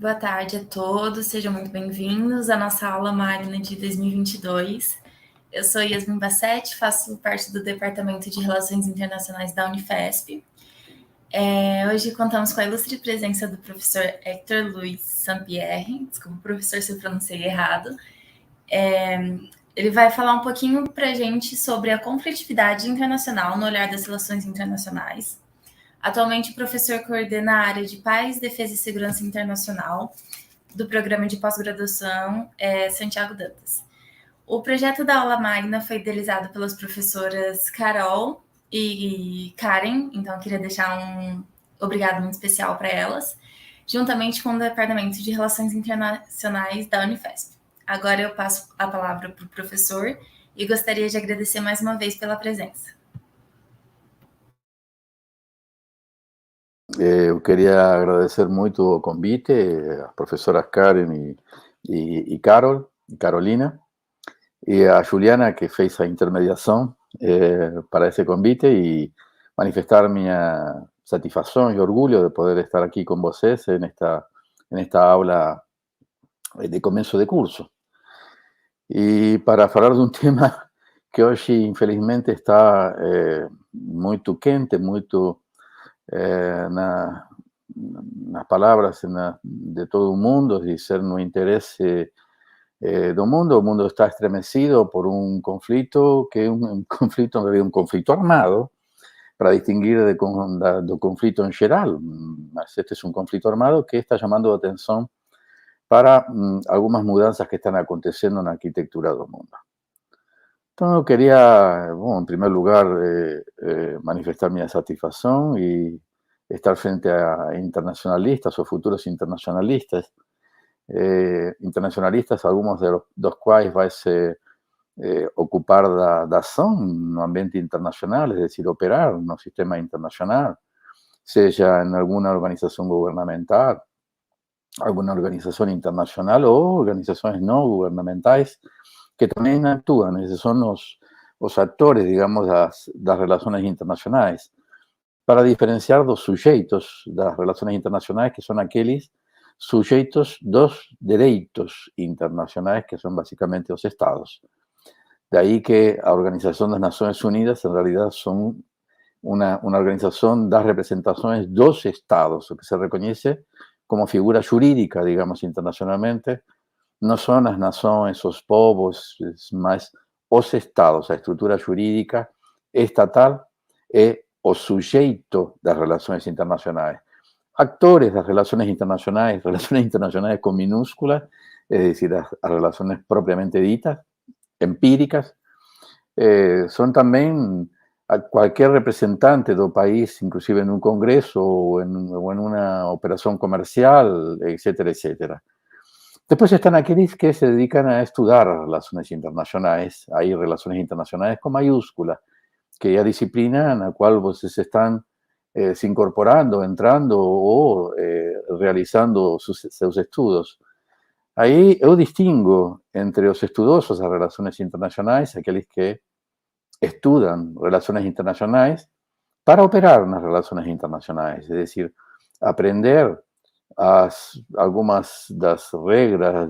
Boa tarde a todos, sejam muito bem-vindos à nossa aula magna de 2022. Eu sou Yasmin Bassetti, faço parte do Departamento de Relações Internacionais da Unifesp. Hoje contamos com a ilustre presença do professor Hector Luiz Sampierre, desculpa, professor, se eu pronunciei errado. Ele vai falar um pouquinho para a gente sobre a conflitividade internacional no olhar das relações internacionais. Atualmente, o professor coordena a área de Paz, Defesa e Segurança Internacional do programa de pós-graduação Santiago Dantas. O projeto da aula magna foi idealizado pelas professoras Carol e Karen, então eu queria deixar um obrigado muito especial para elas, juntamente com o Departamento de Relações Internacionais da Unifesp. Agora eu passo a palavra para o professor e gostaria de agradecer mais uma vez pela presença. Eu queria agradecer muito o convite às professoras Karen e Carolina, e a Juliana, que fez a intermediação para esse convite, e manifestar minha satisfação e orgulho de poder estar aqui com vocês nesta aula de começo de curso. E para falar de um tema que hoje, infelizmente, está muito quente, muito nas palavras de todo o mundo, e ser no interesse do mundo. O mundo está estremecido por um conflito que é um conflito, en realidad, um conflito armado, para distinguir do conflito em geral. Mas este é um conflito armado que está chamando a atenção para algumas mudanças que estão acontecendo na arquitetura do mundo. Então, eu queria, em primeiro lugar, manifestar minha satisfação e estar frente a internacionalistas o futuros internacionalistas, alguns dos quais vai se ocupar da ação no ambiente internacional, es decir, operar no sistema internacional, seja em alguma organização governamental, alguma organização internacional ou organizações não governamentais que também actúan. Esses são os atores, digamos, das relações internacionais, para diferenciar dos sujeitos das relações internacionais, que são aqueles sujeitos dos direitos internacionais, que são basicamente os Estados. Daí que a Organização das Nações Unidas, em realidade, são uma organização das representações dos Estados, o que se reconhece como figura jurídica, digamos, internacionalmente. Não são as nações, os povos, mas os Estados. A estrutura jurídica estatal é o sujeito das relações internacionais. Actores das relações internacionais com minúsculas, es decir, as relações propriamente ditas, empíricas, son también a cualquier representante do país, inclusive en un congreso o en una operación comercial, etcétera, etcétera. Después están aquellos que se dedican a estudiar relaciones internacionales. Hay relaciones internacionales con mayúscula, que é a disciplina na qual vocês estão se incorporando, entrando ou realizando seus estudos. Aí eu distingo entre os estudiosos das relações internacionais, aqueles que estudam relações internacionais para operar nas relações internacionais, é decir, aprender algumas das regras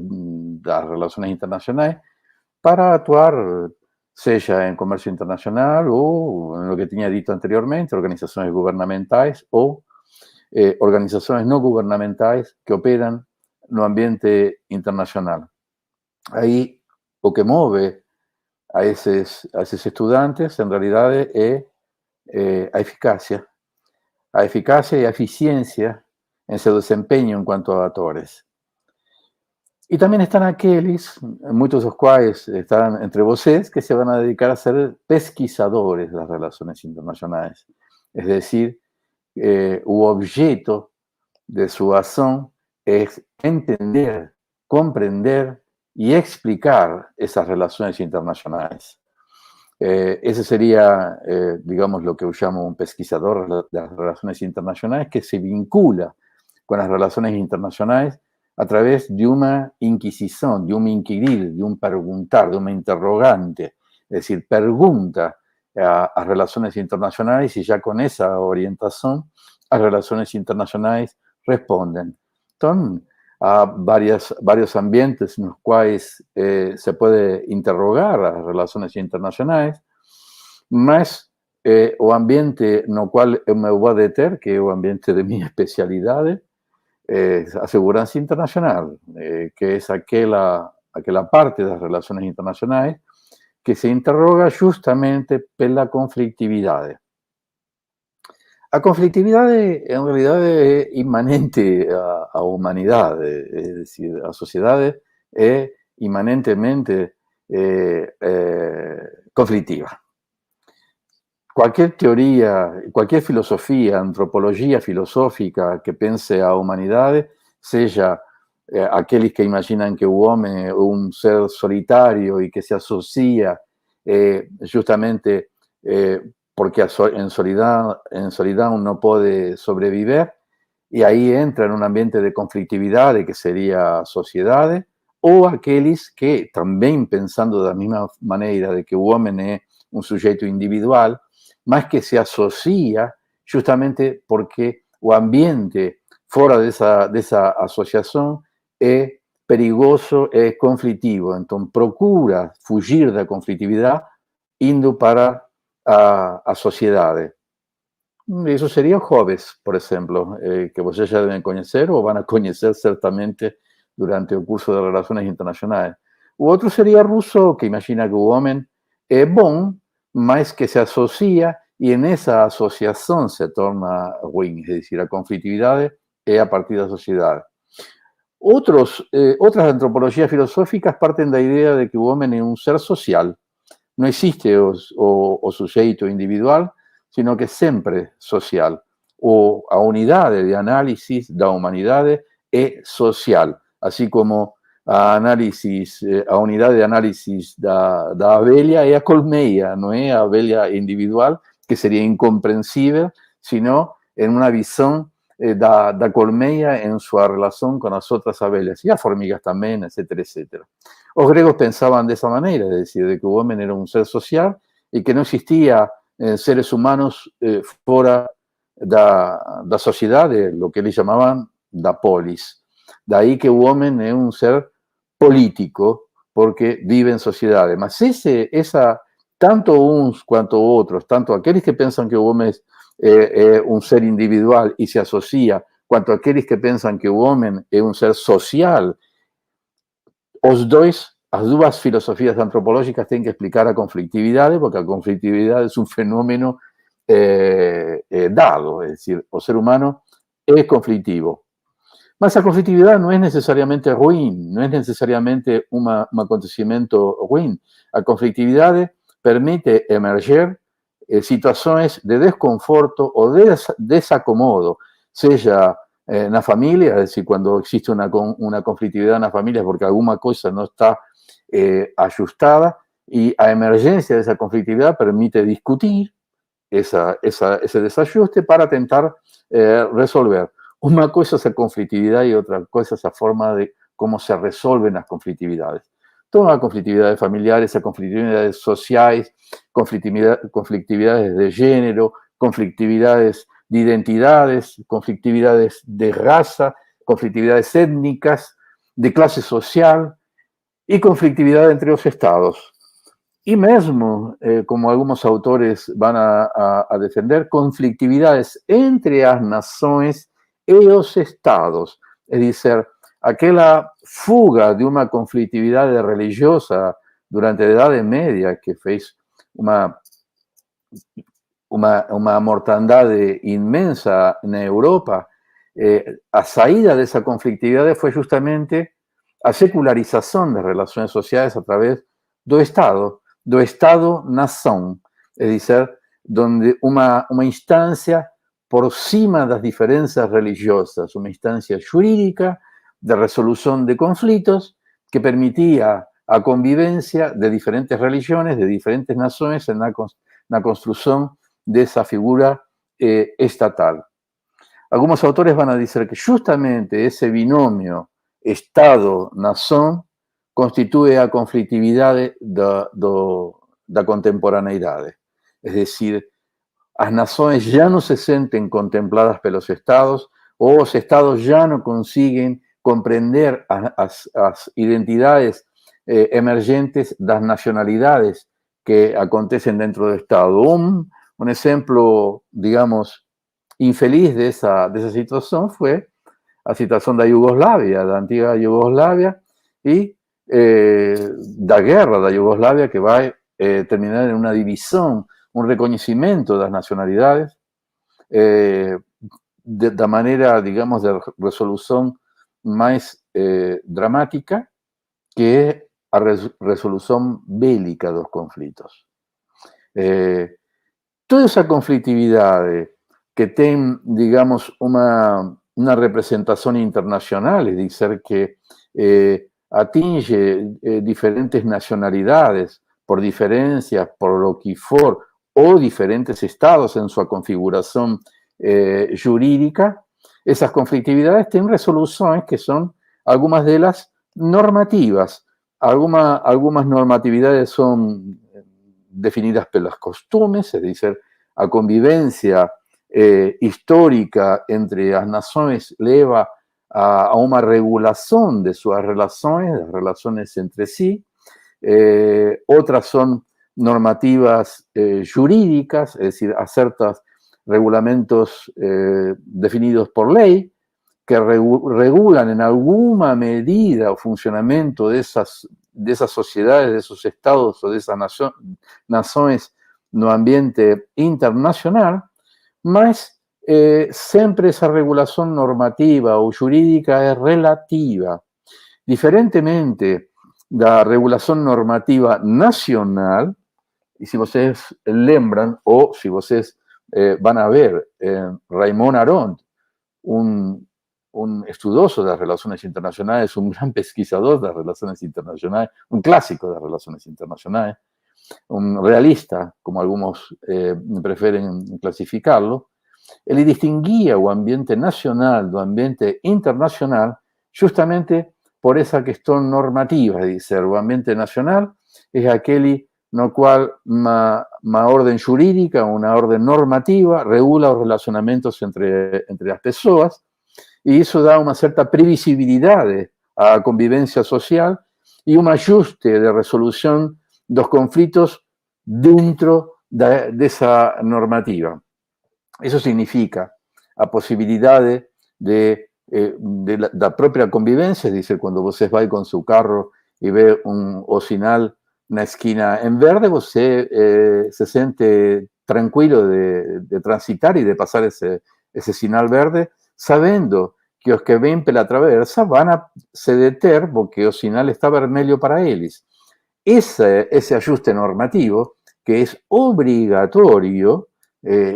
das relações internacionais para atuar, seja em comércio internacional ou, no que tinha dito anteriormente, organizações governamentais ou organizações não governamentais que operam no ambiente internacional. Aí, o que move a esses estudantes, en realidad, é a eficácia e a eficiência em seu desempenho enquanto atores. E também estão aqueles, muitos dos quais estão entre vocês, que se vão a dedicar a ser pesquisadores das relações internacionais. Es decir, o objeto de sua ação é entender, compreender e explicar essas relações internacionais. Ese sería, digamos, lo que yo llamo un pesquisador de las relaciones internacionales, que se vincula con las relaciones internacionales a través de una inquisición, de un inquirir, de un preguntar, de una interrogante. Es decir, pregunta a relaciones internacionales y ya con esa orientación, las relaciones internacionales responden. Entonces, há vários ambientes nos quais se pode interrogar as relações internacionais, mas o ambiente no qual eu me vou deter, que é o ambiente de minha especialidade, é a segurança internacional, que é aquela parte das relações internacionais que se interroga justamente pela conflitividade. A conflitividade, em realidade, é imanente à humanidade, é decir, a sociedade é imanentemente conflitiva. Qualquer teoria, qualquer filosofia, antropologia filosófica que pense a humanidade, seja aqueles que imaginam que o homem é um ser solitário e que se associa justamente porque en solidão não pode sobreviver, e aí entra num ambiente de conflitividade que seria a sociedade, ou aqueles que, também pensando da mesma maneira de que o homem é um sujeito individual, mas que se associa justamente porque o ambiente fora dessa associação é perigoso, é conflitivo. Então, procura fugir da conflitividade indo para a sociedade. Isso seria Hobbes, por exemplo, que vocês já devem conhecer ou vão conhecer certamente durante o curso de Relações Internacionais. O outro seria Rousseau, que imagina que o homem é bom, mas que se associa e nessa associação se torna ruim, é decir, a conflitividade é a partir da sociedade. Outras antropologias filosóficas partem da ideia de que o homem é um ser social. Não existe o sujeito individual, sino que sempre social. Ou a unidade de análise da humanidade é social, assim como a unidade de análise da abelha é a colmeia, não é a abelha individual, que seria incompreensível, sino em uma visão da colmeia em sua relação com as outras abelhas, e as formigas também, etc, etc. Os gregos pensavam dessa maneira, é decir, de que o homem era um ser social e que não existia seres humanos fora da sociedade, o que eles chamavam da polis. Daí que o homem é um ser político, porque vive em sociedade. Mas tanto uns quanto outros, tanto aqueles que pensam que o homem é um ser individual e se associa, quanto aqueles que pensam que o homem é um ser social, as duas filosofias antropológicas têm que explicar a conflitividade, porque a conflitividade é um fenômeno dado, é decir, o ser humano é conflitivo. Mas a conflitividade não é necessariamente ruim, não é necessariamente um acontecimento ruim. A conflitividade permite emerger situações de desconforto ou de desacomodo, seja na família, é decir, quando existe uma conflitividade na família porque alguma coisa não está ajustada, e a emergência dessa conflitividade permite discutir esse desajuste para tentar resolver. Uma coisa é a conflitividade e outra coisa é a forma de como se resolvem as conflitividades. Então, a conflitividade familiar, a conflitividades sociais, conflitividades de gênero, conflitividades de identidades, conflitividades de raça, conflitividades étnicas, de classe social e conflitividade entre os estados. E mesmo, como alguns autores vão a defender, conflitividades entre as nações e os estados. É dizer, aquela fuga de uma conflitividade religiosa durante a Idade Média, que fez uma mortandade imensa na Europa, a saída dessa conflitividade foi justamente a secularização das relações sociais através do Estado-nação, é dizer, donde uma instância por cima das diferenças religiosas, uma instância jurídica de resolução de conflitos que permitia a convivência de diferentes religiões, de diferentes nações na construção dessa figura estatal. Alguns autores vão dizer que justamente esse binômio Estado-nação constitui a conflitividade da contemporaneidade. É decir, as nações já não se sentem contempladas pelos estados, ou os estados já não conseguem compreender as identidades emergentes das nacionalidades que acontecen dentro do Estado. Un exemplo, digamos, infeliz de esa situación fue la situación de Yugoslavia, da antiga Yugoslavia, y da guerra da Yugoslavia, que va a terminar en una división, un reconocimiento de las nacionalidades, de manera, digamos, de resolución más dramática, que es a resolución bélica dos conflitos. Toda esa conflictividad que tiene, digamos, una representación internacional, es decir, que atinge diferentes nacionalidades por diferencias, por lo que for, o diferentes estados en su configuración jurídica, esas conflictividades tienen resoluciones que son, algunas de las normativas. Algunas normatividades son definidas por las costumes, es decir, a convivencia histórica entre las naciones lleva a una regulación de sus relaciones, las relaciones entre sí. Otras son normativas jurídicas, es decir, a ciertos regulamentos definidos por ley, que regulan en alguna medida el funcionamiento de esas sociedades, de esos estados o de esas naciones no ambiente internacional, mas siempre esa regulación normativa o jurídica es relativa. Diferentemente de la regulación normativa nacional, y si ustedes lembran, o si ustedes van a ver, Raymond Aron, un estudioso de las relaciones internacionales, un gran pesquisador de las relaciones internacionales, un clásico de las relaciones internacionales, un realista, como algunos prefieren clasificarlo, él distinguía el ambiente nacional del ambiente internacional justamente por esa cuestión normativa, es decir, el ambiente nacional es aquel no cual una orden jurídica, una orden normativa, regula los relacionamientos entre las personas, y eso da una cierta previsibilidad a la convivencia social y un ajuste de resolución de los conflictos dentro de esa normativa. Eso significa la posibilidad de la propia convivencia, es decir, cuando usted va con su carro y ve un ocinal en la esquina en verde, usted se siente tranquilo de transitar y de pasar ese sinal verde, sabiendo que los que ven por la traversa van a se deter porque el sinal está vermelho para ellos. Ese ajuste normativo, que es obligatorio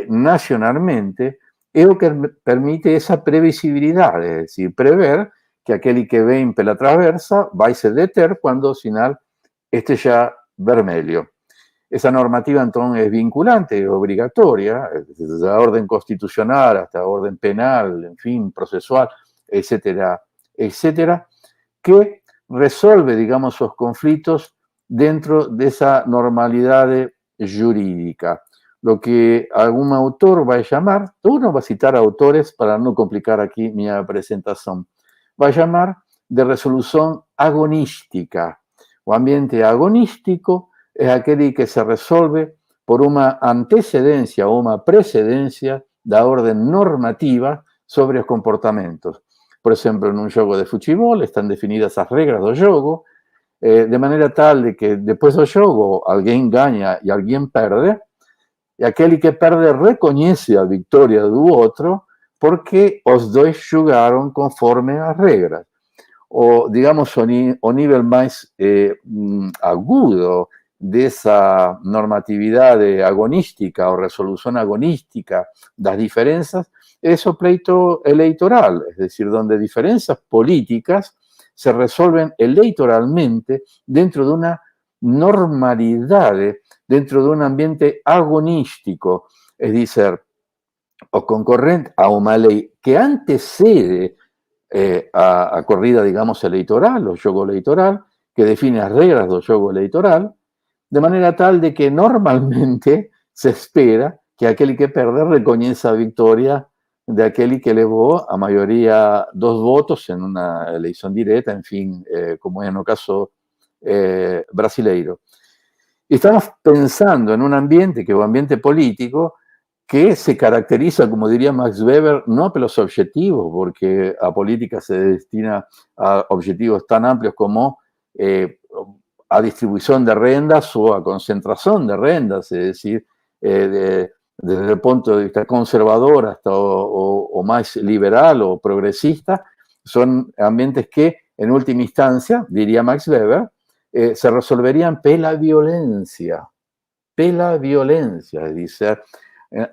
nacionalmente, es lo que permite esa previsibilidad, es decir, prever que aquel que ven por la traversa va a se deter cuando el sinal esté ya vermelho. Esa normativa entonces es vinculante, es obligatoria, desde la orden constitucional hasta la orden penal, en fin, procesual, etcétera, etcétera, que resuelve, digamos, los conflictos dentro de esa normalidad jurídica. Lo que algún autor va a llamar, uno va a citar autores para no complicar aquí mi presentación, va a llamar de resolución agonística. O ambiente agonístico es aquel que se resuelve por una antecedencia o una precedencia de orden normativa sobre los comportamientos. Por ejemplo, en un juego de fútbol están definidas las reglas del juego, de manera tal de que después del juego alguien gana y alguien pierde, y aquel que perde reconoce la victoria del otro porque los dos jugaron conforme a las reglas. O, digamos, a nivel más agudo de esa normatividad agonística o resolución agonística de las diferencias, es el pleito electoral, es decir, donde diferencias políticas se resuelven electoralmente dentro de una normalidad, dentro de un ambiente agonístico, es decir, o concurrente a una ley que antecede a corrida, digamos, electoral, o juego electoral, que define las reglas del juego electoral, de manera tal de que normalmente se espera que aquel que pierde reconozca la victoria de aquel que elevó a mayoría 2 votos en una elección directa, en fin, como es en el caso brasileiro. Y estamos pensando en un ambiente, que es un ambiente político, que se caracteriza, como diría Max Weber, no por los objetivos, porque a política se destina a objetivos tan amplios como a distribución de rendas o a concentración de rendas, es decir, desde el punto de vista conservador hasta o más liberal o progresista, son ambientes que, en última instancia, diría Max Weber, se resolverían pela violencia, es decir,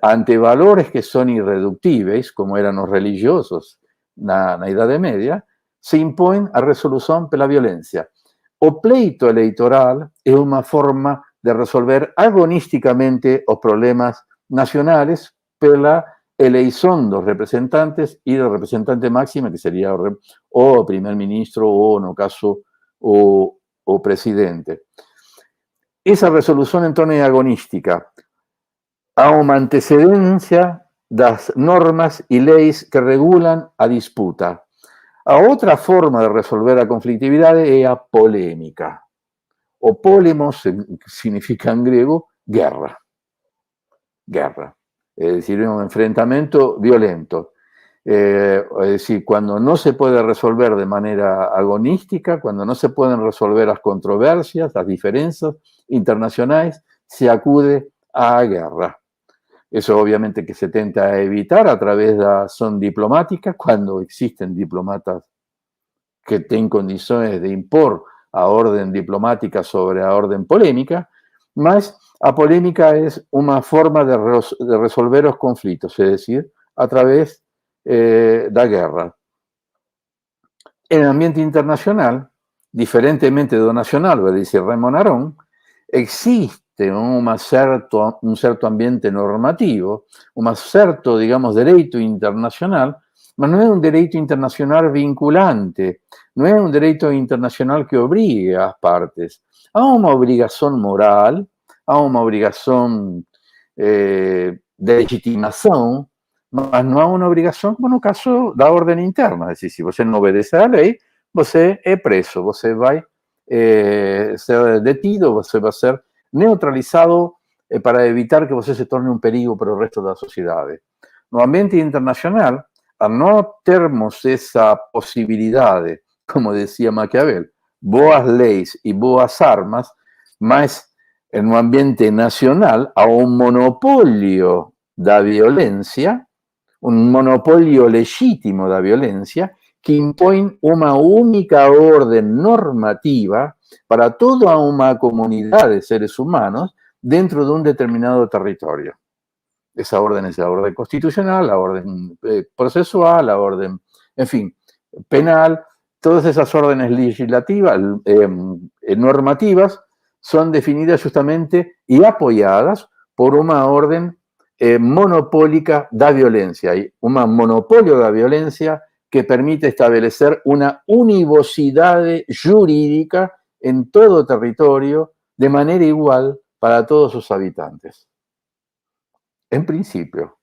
ante valores que son irreductibles, como eran los religiosos na Idade Media, se impõem a resolução pela violência. O pleito eleitoral é uma forma de resolver agonisticamente os problemas nacionales pela eleição dos representantes e do representante máximo, que seria o primeiro-ministro ou, no caso, o presidente. Esa resolución entonces es agonística. Há uma antecedência das normas e leis que regulam a disputa. A outra forma de resolver a conflitividade é a polêmica. O polemos significa en griego guerra. Guerra. Es decir, un enfrentamiento violento. Es decir, cuando no se puede resolver de manera agonística, cuando no se pueden resolver las controversias, las diferencias internacionales, se acude a guerra. Eso obviamente que se tenta evitar a través de la acción diplomática, cuando existen diplomatas que tienen condiciones de impor a orden diplomática sobre a orden polémica, mas a polémica es una forma de resolver los conflictos, es decir, a través de la guerra. En el ambiente internacional, diferentemente de lo nacional, va a decir Raymond Aron, existe un cierto ambiente normativo, un cierto, digamos, derecho internacional, pero no es un derecho internacional vinculante, no es un derecho internacional que obligue a las partes. Hay una obligación moral, hay una obligación de legitimación, mas não há uma obrigação, como no caso da ordem interna. É decir, se você não obedece à lei, você é preso, você vai ser detido, você vai ser neutralizado para evitar que você se torne um perigo para o resto da sociedade. No ambiente internacional, al não termos essa possibilidade, como decía Maquiavel, boas leis e boas armas, mas no ambiente nacional há um monopólio da violência, un monopolio legítimo de la violencia que impone una única orden normativa para toda una comunidad de seres humanos dentro de un determinado territorio. Esa orden es la orden constitucional, la orden procesual, la orden, en fin, penal. Todas esas órdenes legislativas, normativas, son definidas justamente y apoyadas por una orden monopólica da violencia. Hay un monopolio de la violencia que permite establecer una univocidad jurídica en todo territorio de manera igual para todos sus habitantes. En principio.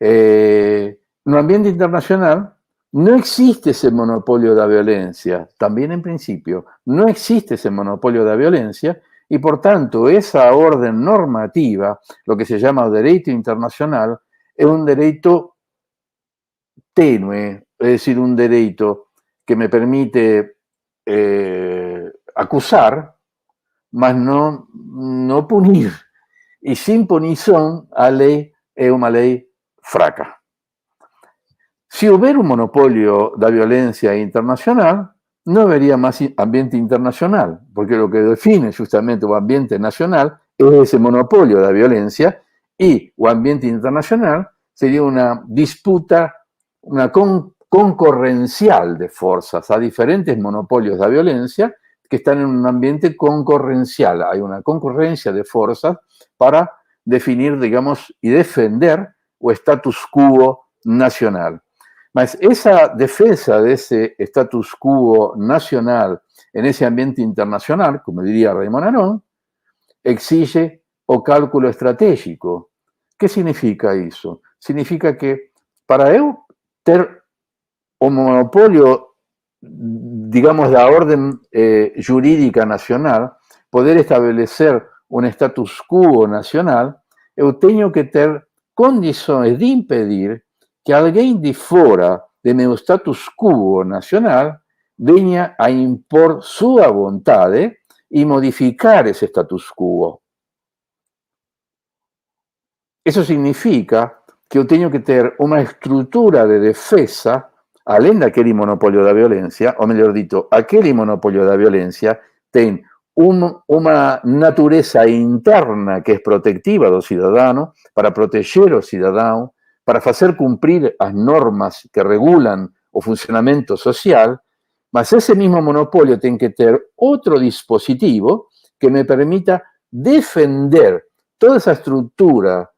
No ambiente internacional no existe ese monopolio de la violencia, también en principio, no existe ese monopolio de la violencia. Y por tanto, esa orden normativa, lo que se llama derecho internacional, es un derecho tenue, es decir, un derecho que me permite acusar, mas no punir. Y sin punición, a ley es una ley fraca. Si hubiera un monopolio de la violencia internacional, no habría más ambiente internacional, porque lo que define justamente el ambiente nacional es ese monopolio de la violencia, y el ambiente internacional sería una disputa, una concurrencial de fuerzas a diferentes monopolios de la violencia que están en un ambiente concurrencial. Hay una concurrencia de fuerzas para definir, digamos, y defender el status quo nacional. Mas esa defensa de ese status quo nacional en ese ambiente internacional, como diría Raymond Aron, exige o cálculo estratégico. ¿Qué significa eso? significa que para eu ter o monopolio, digamos, da ordem jurídica nacional, poder estabelecer um status quo nacional, eu tenho que ter condições de impedir que alguém de fora de meu status quo nacional venha a impor sua vontade e modificar esse status quo. Isso significa que eu tenho que ter uma estrutura de defesa, além daquele monopólio da violência, ou melhor dito, aquele monopólio da violência tem uma natureza interna que é protectiva do cidadão, para proteger o cidadão, para fazer cumprir as normas que regulam o funcionamento social, mas esse mesmo monopólio tem que ter outro dispositivo que me permita defender toda essa estrutura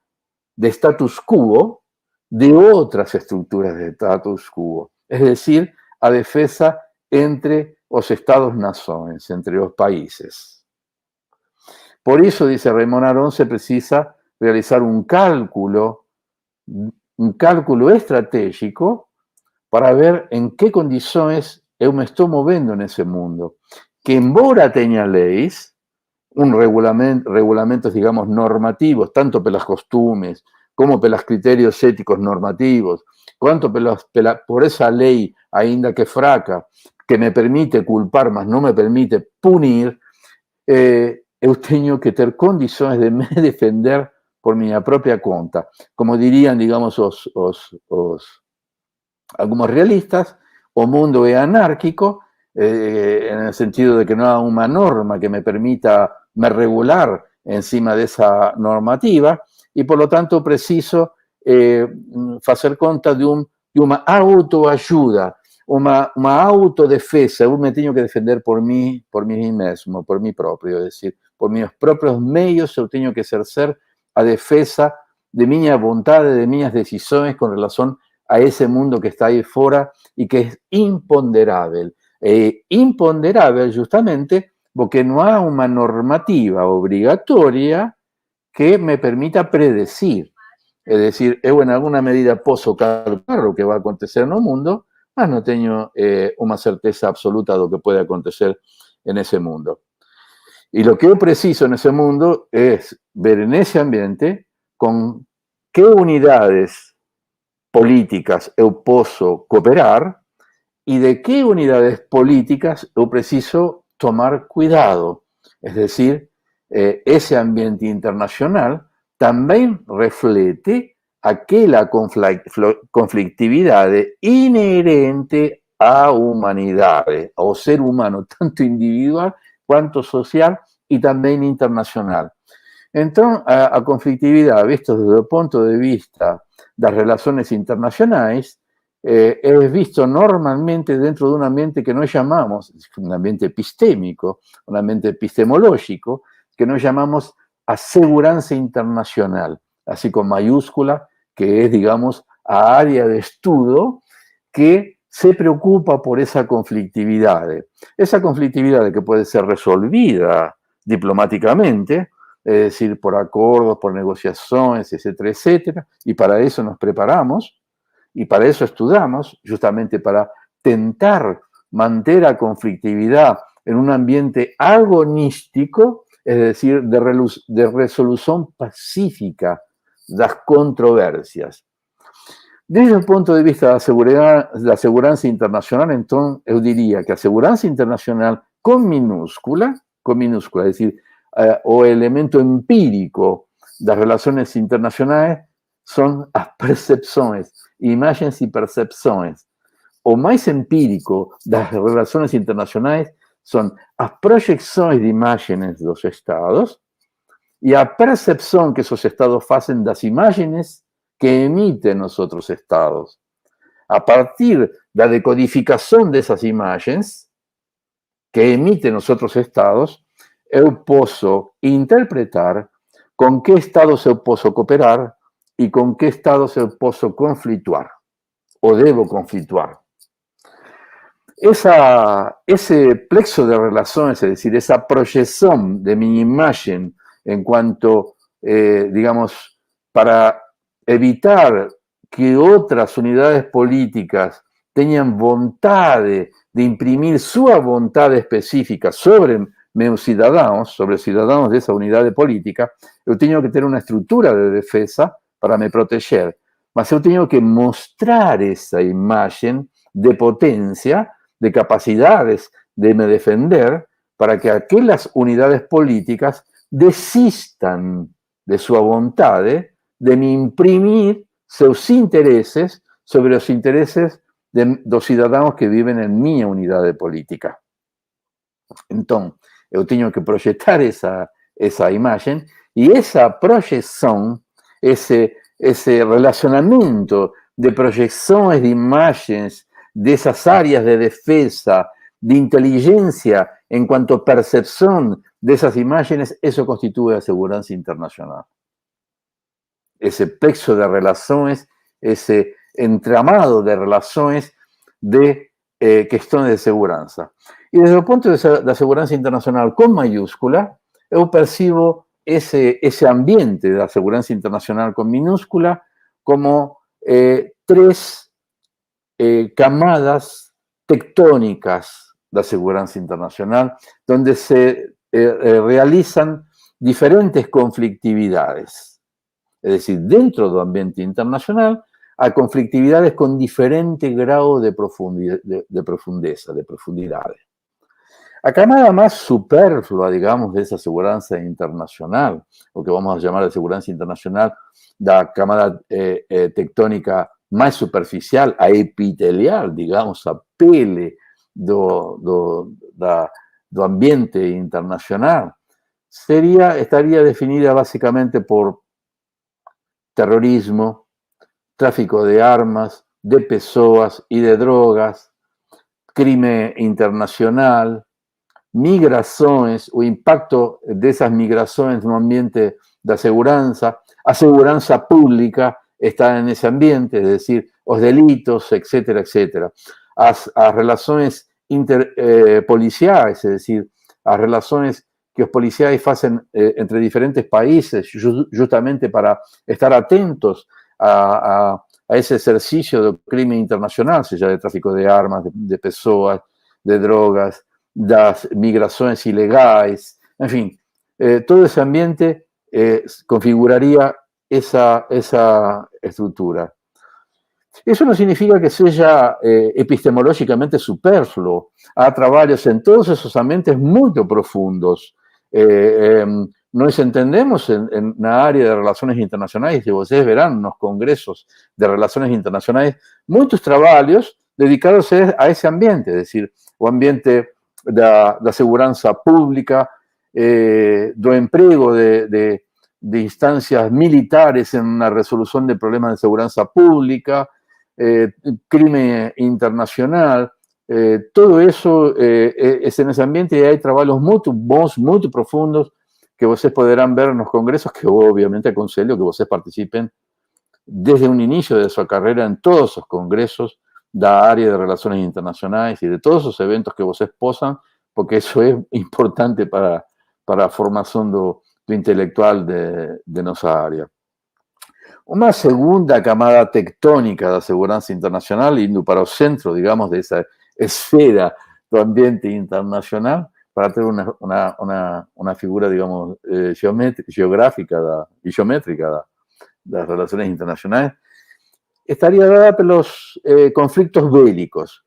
de status quo de otras estructuras de status quo, es decir, a defensa entre los estados-naciones, entre los países. Por eso, dice Raymond Aron, se precisa realizar un cálculo estratégico para ver en qué condiciones yo me estoy moviendo en ese mundo, que embora tenga leyes, regulamentos, digamos, normativos, tanto pelas costumes, como pelos criterios éticos normativos, quanto por esa lei, ainda que fraca, que me permite culpar, mas não me permite punir, eu tenho que ter condições de me defender por minha própria conta. Como dirían, digamos, algunos realistas, o mundo é anárquico, en el sentido de que no hay una norma que me permita me regular encima de esa normativa, y por lo tanto preciso hacer cuenta de una autoayuda, una autodefensa. Yo me tengo que defender por mí mismo, por mí propio, es decir, por mis propios medios yo tengo que ejercer a defensa de mi voluntad, de mis decisiones con relación a ese mundo que está ahí fuera y que es imponderable. Imponderable justamente porque no hay una normativa obligatoria que me permita predecir. Es decir, yo en alguna medida puedo calcular lo que va a acontecer en el mundo, mas no tengo una certeza absoluta de lo que puede acontecer en ese mundo. Y lo que yo preciso en ese mundo es ver en ese ambiente con qué unidades políticas yo puedo cooperar y de qué unidades políticas yo preciso tomar cuidado. Es decir, ese ambiente internacional también reflete aquella conflictividad inherente a humanidad, ao ser humano, tanto individual cuanto social y también internacional. Entonces, a conflictividad, visto desde el punto de vista de las relaciones internacionales, es visto normalmente dentro de un ambiente que nos llamamos, un ambiente epistémico, un ambiente epistemológico, que nos llamamos aseguranza internacional, así con mayúscula, que es, digamos, a área de estudio que se preocupa por esa conflictividad. Esa conflictividad que puede ser resolvida diplomáticamente, es decir, por acuerdos, por negociaciones, etcétera, etcétera, y para eso nos preparamos, y para eso estudiamos, justamente para tentar mantener la conflictividad en un ambiente agonístico, es decir, de resolución pacífica de las controversias. Desde el punto de vista de la seguridad internacional, entonces, yo diría que la seguridad internacional con minúscula, es decir, o elemento empírico de las relaciones internacionales son las percepciones, imágenes y percepciones. O más empírico de las relaciones internacionales son las proyecciones de imágenes de los estados y la percepción que esos estados hacen de las imágenes que emiten los otros estados. A partir de la decodificación de esas imágenes que emiten los otros estados, yo puedo interpretar con qué estados yo puedo cooperar y con qué estados yo puedo conflictuar o debo conflictuar. Ese plexo de relaciones, es decir, esa proyección de mi imagen en cuanto, digamos, para evitar que otras unidades políticas tengan vontade de imprimir sua vontade específica sobre meus cidadãos, sobre os cidadãos dessa unidade política, eu tenho que ter uma estrutura de defesa para me proteger. Mas eu tenho que mostrar essa imagem de potência, de capacidades de me defender, para que aquelas unidades políticas desistam de sua vontade de me imprimir seus interesses sobre os interesses dos cidadãos que vivem em minha unidade política. Então, eu tenho que projetar essa imagem, e essa projeção, esse relacionamento de projeções de imagens dessas áreas de defesa, de inteligência em quanto a percepção dessas imagens, isso constitui a segurança internacional. Ese plexo de relaciones, ese entramado de relaciones de cuestiones de seguridad. Y desde el punto de la seguridad internacional con mayúscula, yo percibo ese ambiente de la seguridad internacional con minúscula como tres camadas tectónicas de la seguridad internacional, donde se realizan diferentes conflictividades. Es decir, dentro del ambiente internacional hay conflictividades con diferente grado de profundidad. La camada más superflua, digamos, de esa seguridad internacional, o que vamos a llamar de seguridad internacional, la camada tectónica más superficial, a epitelial, digamos, a pele do ambiente internacional, estaría definida básicamente por terrorismo, tráfico de armas, de pessoas y de drogas, crimen internacional, migraciones, o impacto de esas migraciones en un ambiente de aseguranza, aseguranza pública está en ese ambiente, es decir, los delitos, etcétera, etcétera. Las relaciones interpoliciales, es decir, las relaciones que los policías hacen entre diferentes países, justamente para estar atentos a ese ejercicio del crimen internacional, sea de tráfico de armas, de personas, de drogas, las migraciones ilegales, en fin, todo ese ambiente configuraría esa estructura. Eso no significa que sea epistemológicamente superfluo. Hay trabajos en todos esos ambientes muy profundos. Nos entendemos en la área de relaciones internacionales, y ustedes verán en los congresos de relaciones internacionales muchos trabajos dedicados a ese ambiente, es decir, o ambiente da segurança pública, do emprego de instancias militares en la resolución de problemas de segurança pública, crimen internacional, todo eso es en ese ambiente, y hay trabajos muy bons, muy profundos, que ustedes podrán ver en los congresos, que obviamente aconsejo que ustedes participen desde un inicio de su carrera en todos esos congresos da área de relaciones internacionales y de todos esos eventos que ustedes posan, porque eso es importante para la formación do intelectual de nuestra área. Una segunda camada tectónica de la seguridad internacional, indo para el centro, digamos, de esa esfera del ambiente internacional, para tener una figura, digamos, geográfica y geométrica de las relaciones internacionales, estaría dada por los conflictos bélicos.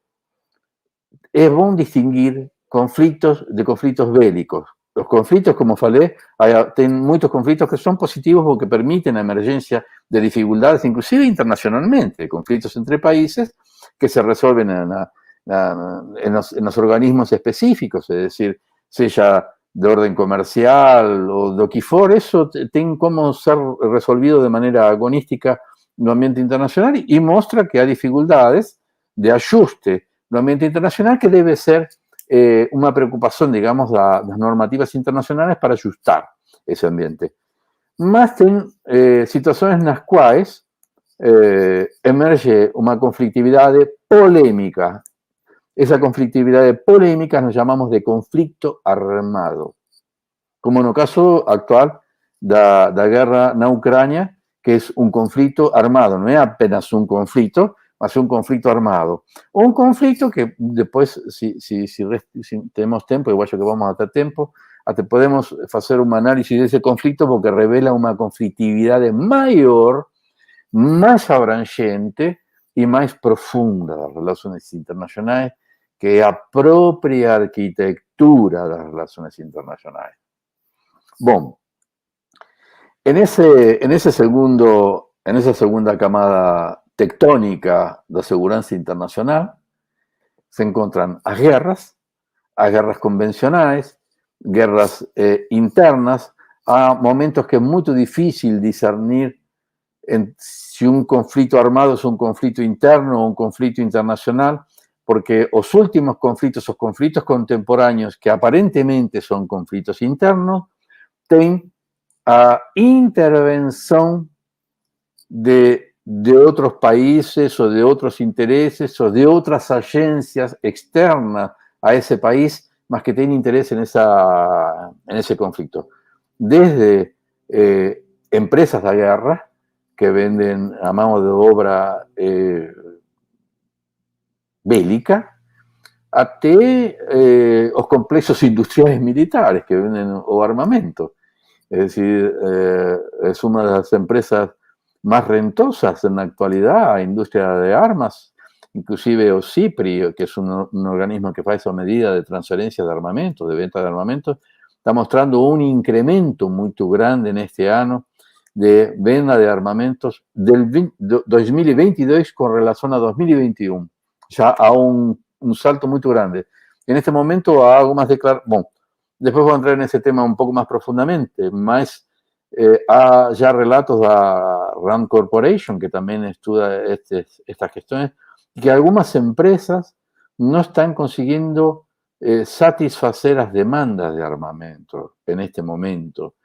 Es bueno distinguir conflictos de conflictos bélicos. Los conflictos, como falei, hay muchos conflictos que son positivos porque permiten la emergencia de dificultades, inclusive internacionalmente, conflictos entre países que se resuelven en los organismos específicos, es decir, sea de orden comercial o do que for, eso tiene como ser resolvido de manera agonística no ambiente internacional y muestra que hay dificultades de ajuste no ambiente internacional que debe ser una preocupación, digamos, de las normativas internacionales para ajustar ese ambiente. Más ten situaciones en las cuales emerge una conflictividad polémica. Esa conflictividad polémica nos llamamos de conflicto armado. Como en el caso actual de la guerra en Ucrania, que es un conflicto armado, no es apenas un conflicto, mas un conflicto armado. O un conflicto que después, si tenemos tiempo, igual yo que vamos a tener tiempo, hasta podemos hacer un análisis de ese conflicto porque revela una conflictividad mayor, más abrangente y más profunda de las relaciones internacionales que a propia arquitectura de las relaciones internacionales. Bueno, en esa segunda camada tectónica de seguridad internacional se encuentran las guerras convencionales, guerras internas, a momentos que es muy difícil discernir si un conflicto armado es un conflicto interno o un conflicto internacional, porque los últimos conflictos, los conflictos contemporáneos, que aparentemente son conflictos internos, tienen a intervención de otros países o de otros intereses o de otras agencias externas a ese país, más que tienen interés en ese conflicto. Desde empresas de guerra que venden a mano de obra bélica, hasta los complejos industriales militares que venden o armamento. Es decir, es una de las empresas más rentosas en la actualidad, la industria de armas, inclusive OSIPRI, que es un organismo que hace medida de transferencia de armamento, de venta de armamento, está mostrando un incremento muy grande en este año de venta de armamentos del 2022 con relación a 2021, ya a un salto muy grande. En este momento hago más bueno, después voy a entrar en ese tema un poco más profundamente, más hay ya relatos de Rand Corporation, que también estudia estas cuestiones, que algunas empresas no están consiguiendo satisfacer las demandas de armamento en este momento,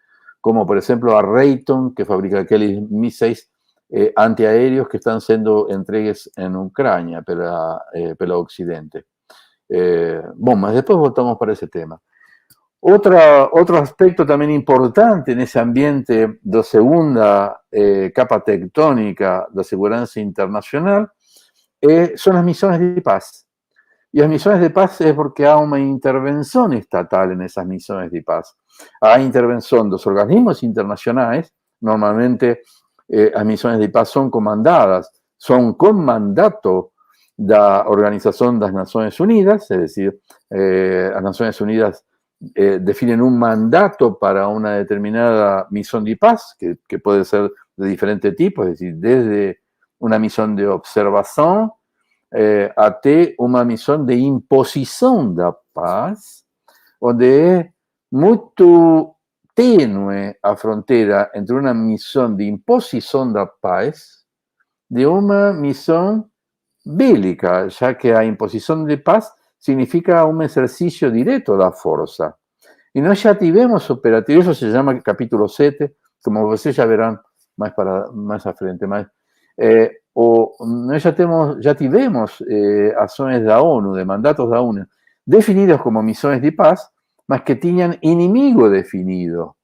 como por ejemplo a Raytheon, que fabrica aquellos misiles antiaéreos que están siendo entregues en Ucrania pela Occidente. Bueno, después voltamos para ese tema. Otro aspecto también importante en ese ambiente de segunda capa tectónica de seguridad internacional son las misiones de paz. Y las misiones de paz es porque hay una intervención estatal en esas misiones de paz. Hay intervención de los organismos internacionales, normalmente las misiones de paz son comandadas, son con mandato de la Organización de las Naciones Unidas, es decir, las Naciones Unidas definen un mandato para una determinada misión de paz, que puede ser de diferentes tipos, es decir, desde una misión de observación hasta una misión de imposición de paz, donde es muy tenue a frontera entre una misión de imposición de paz de una misión bélica, ya que la imposición de paz significa un ejercicio directo de la fuerza. Y no ya tivemos operativos, eso se llama capítulo 7, como ustedes ya verán más a frente. O nós já tivemos ações da ONU, de mandatos da ONU, definidos como missões de paz, mas que tinham inimigo definido.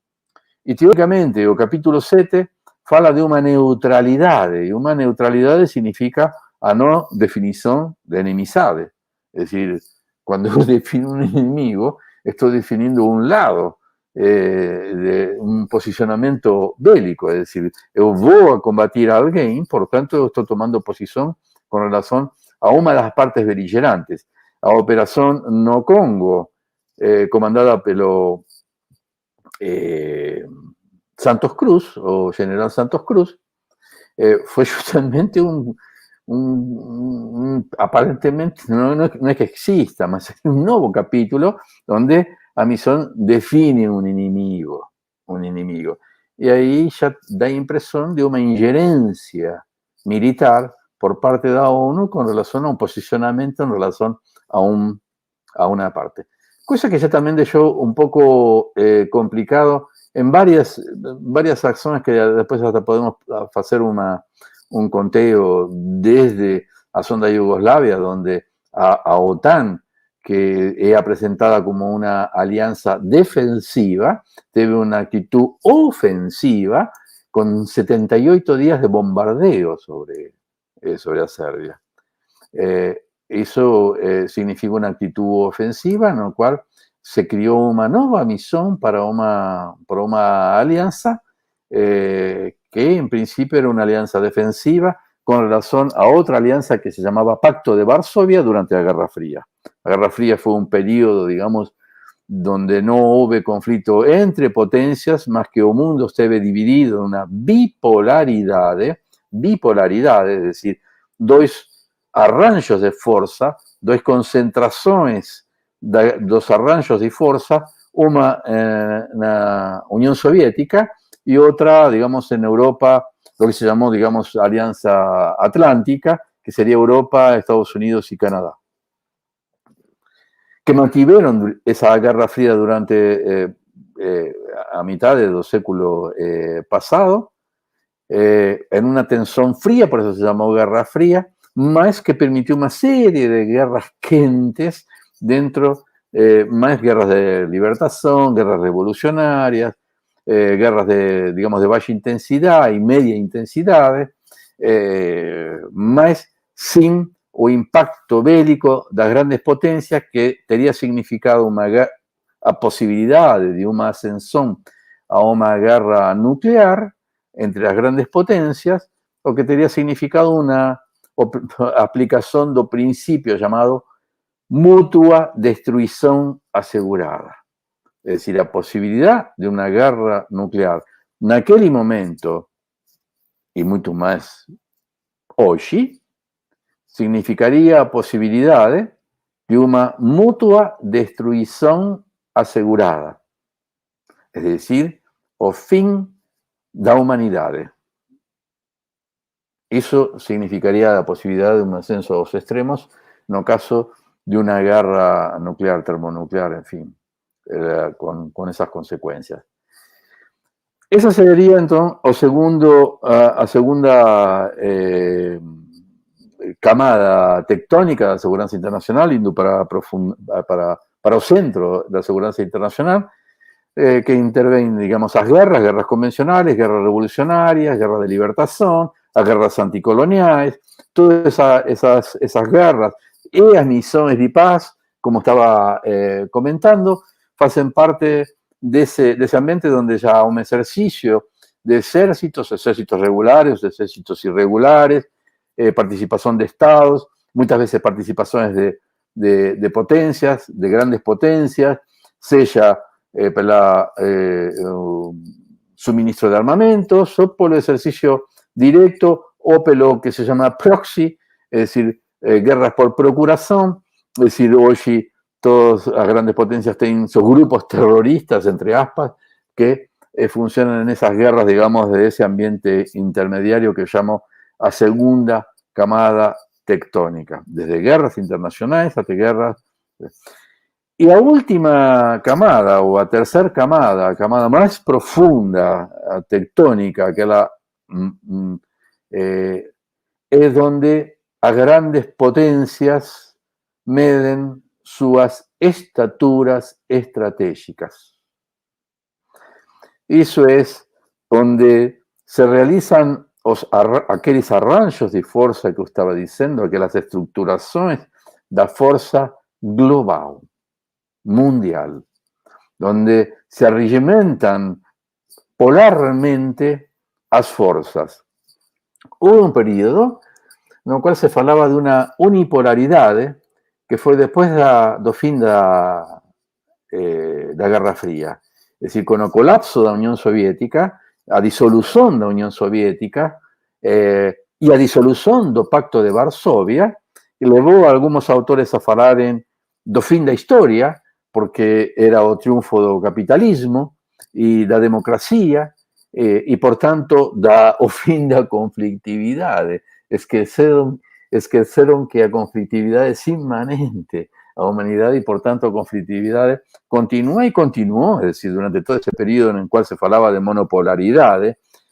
E, teoricamente, o capítulo 7 fala de uma neutralidade, e uma neutralidade significa a não definição de enemizade. Es decir, cuando yo defino un enemigo, estoy definiendo un lado de un posicionamiento bélico, es decir, yo voy a combatir a alguien, por lo tanto, yo estoy tomando posición con relación a una de las partes beligerantes. La operación No Congo, comandada por Santos Cruz, o General Santos Cruz, fue justamente aparentemente, no es que exista, más es un nuevo capítulo donde la misión define un enemigo. Y ahí ya da impresión de una injerencia militar por parte de la ONU con relación a un posicionamiento en relación a una parte. Cosa que ya también dejó un poco complicado en varias acciones que después hasta podemos hacer un conteo desde la sonda de Yugoslavia, donde a OTAN, que era presentada como una alianza defensiva, tiene una actitud ofensiva con 78 días de bombardeo sobre a Serbia. Eso significa una actitud ofensiva en la cual se creó una nueva misión para una alianza que en principio era una alianza defensiva con relación a otra alianza que se llamaba Pacto de Varsovia durante la Guerra Fría. La Guerra Fría fue un periodo, digamos, donde no hubo conflicto entre potencias, más que el mundo esteve dividido en una bipolaridad, es decir, dos arranjos de fuerza, dos concentraciones dos arranjos de fuerza, una en la Unión Soviética y otra, digamos, en Europa, lo que se llamó, digamos, Alianza Atlántica, que sería Europa, Estados Unidos y Canadá, que mantuvieron esa Guerra Fría durante a mitad del século pasado, en una tensión fría, por eso se llamó Guerra Fría, más que permitió una serie de guerras quentes dentro, más guerras de libertación, guerras revolucionarias, guerras de, digamos, de baja intensidad y media intensidad, más sin o impacto bélico das grandes potencias que teria significado a possibilidade de uma ascensão a uma guerra nuclear entre as grandes potências, o que teria significado uma aplicação do princípio chamado mútua destruição assegurada. Es decir, a posibilidad de una guerra nuclear. Naquele momento, y mucho más hoy, significaría a posibilidad de una mutua destruición asegurada. Es decir, o fin da humanidad. Eso significaría la posibilidad de un ascenso a los extremos, no caso de una guerra nuclear, termonuclear, en fin, con esas consecuencias. Esa sería, entonces, a segunda camada tectónica da segurança internacional, indo para o centro da segurança internacional, que intervém, digamos, as guerras convencionales, guerras revolucionarias, guerras de libertación, as guerras anticoloniais, todas esas guerras e as missões de paz, como estaba comentando, hacen parte de ese ambiente donde ya un ejercicio de ejércitos regulares, ejércitos irregulares, participación de estados, muchas veces participaciones de potencias, de grandes potencias, sea para suministro de armamentos o por el ejercicio directo o por lo que se llama proxy, es decir, guerras por procuración, es decir, hoy todas las grandes potencias tienen sus grupos terroristas, entre aspas, que funcionan en esas guerras, digamos, de ese ambiente intermediario que llamo a segunda camada tectónica, desde guerras internacionales hasta guerras. Y la última camada, o la tercera camada más profunda, tectónica, que es donde a grandes potencias meden sus estaturas estratégicas. Eso es donde se realizan aquellos arranjos de fuerza que estaba diciendo, aquellas estructuraciones da fuerza global, mundial, donde se arregimentan polarmente las fuerzas. Hubo un periodo en el cual se falaba de una unipolaridad que fue después do fin da Guerra Fría. Es decir, con el colapso de la Unión Soviética, a disolución de la Unión Soviética y a disolución do Pacto de Varsovia, llevó a algunos autores a falar do fin da historia, porque era o triunfo do capitalismo y da democracia, y por tanto da o fin da conflictividad. Esqueceron que a conflictividad es inmanente a humanidad y por tanto a conflictividad continúa y continuó, es decir, durante todo ese periodo en el cual se falaba de monopolaridad,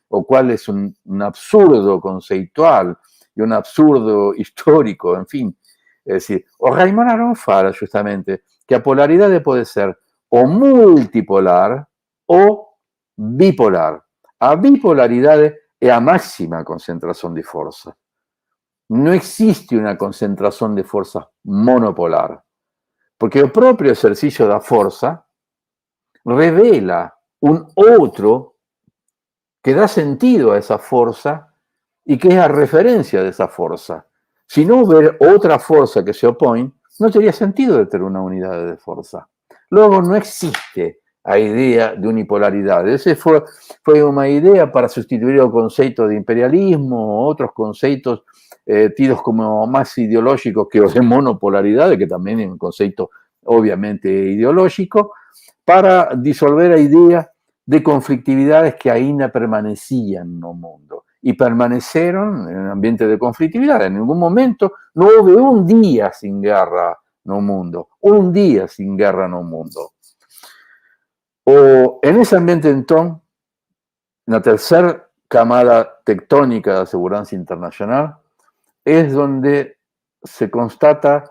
o cual es un absurdo conceptual y un absurdo histórico, en fin. Es decir, o Raymond Aron fala justamente que a polaridad puede ser o multipolar o bipolar. a bipolaridade e a máxima concentração de força. Não existe uma concentração de força monopolar, porque o próprio exercício da força revela un otro que da sentido a esa fuerza y que es la referencia de esa fuerza. Si no hubiera otra fuerza que se opone, no tendría sentido de tener una unidad de fuerza. Luego no existe la idea de unipolaridad. Esa fue una idea para sustituir el concepto de imperialismo o otros conceptos tidos como más ideológicos que los de monopolaridad, que también es un concepto obviamente ideológico, para disolver la idea de conflictividades que ainda permanecían en el mundo. Y permanecieron en un ambiente de conflictividad. En ningún momento no hubo un día sin guerra en el mundo. Un día sin guerra en el mundo. O en ese ambiente, entonces, la tercera camada tectónica de seguridad internacional es donde se constata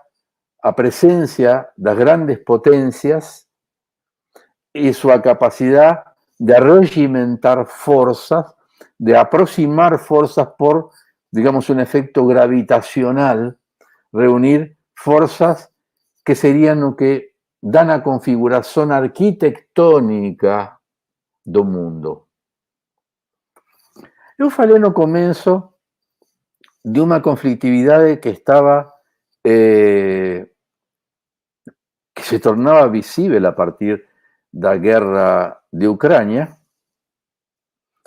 la presencia de las grandes potencias y su capacidad de regimentar fuerzas, de aproximar fuerzas por, digamos, un efecto gravitacional, reunir fuerzas que serían lo que dan a configuración arquitectónica do mundo. Eu falei no comienzo de una conflictividad que estaba, que se tornaba visible a partir de la guerra de Ucrania.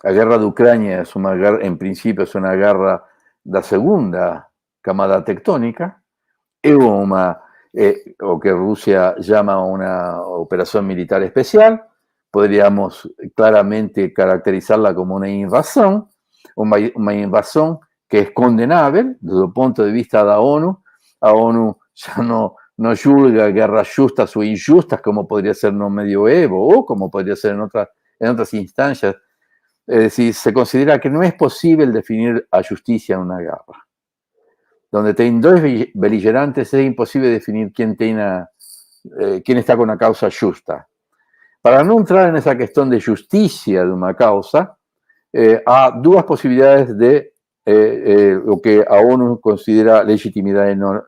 La guerra de Ucrania es una guerra, en principio es una guerra de la segunda camada tectónica, es o que Rusia llama una operación militar especial, podríamos claramente caracterizarla como una invasión que es condenable desde el punto de vista de la ONU. La ONU ya no juzga guerras justas o injustas como podría ser en el medioevo o como podría ser en otras instancias. Es decir, se considera que no es posible definir a justicia en una guerra. Donde tienen dos beligerantes es imposible definir quién está con una causa justa. Para no entrar en esa cuestión de justicia de una causa, hay dos posibilidades de lo que a ONU considera legitimidad